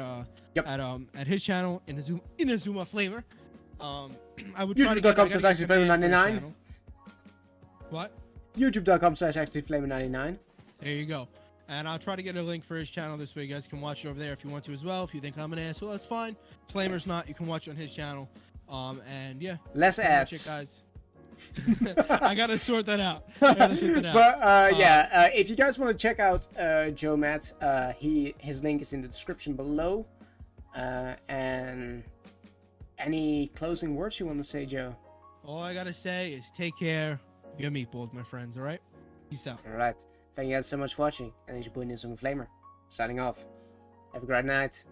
his channel, InazumaFlamer. I would try to get YouTube.com/ActiveFlamer99. What? YouTube.com/ActiveFlamer99. There you go. And I'll try to get a link for his channel this way. You guys can watch it over there if you want to as well. If you think I'm an asshole, that's fine. Flamer's not. You can watch it on his channel. And yeah. Less That's ads. it, guys. I gotta sort that out. I gotta sort that out. But if you guys want to check out Joemet, his link is in the description below. And any closing words you want to say, Joe? All I gotta say is take care of your meatballs, my friends. All right. Peace out. All right. Thank you guys so much for watching. And it's your boy InazumaFlamer signing off. Have a great night.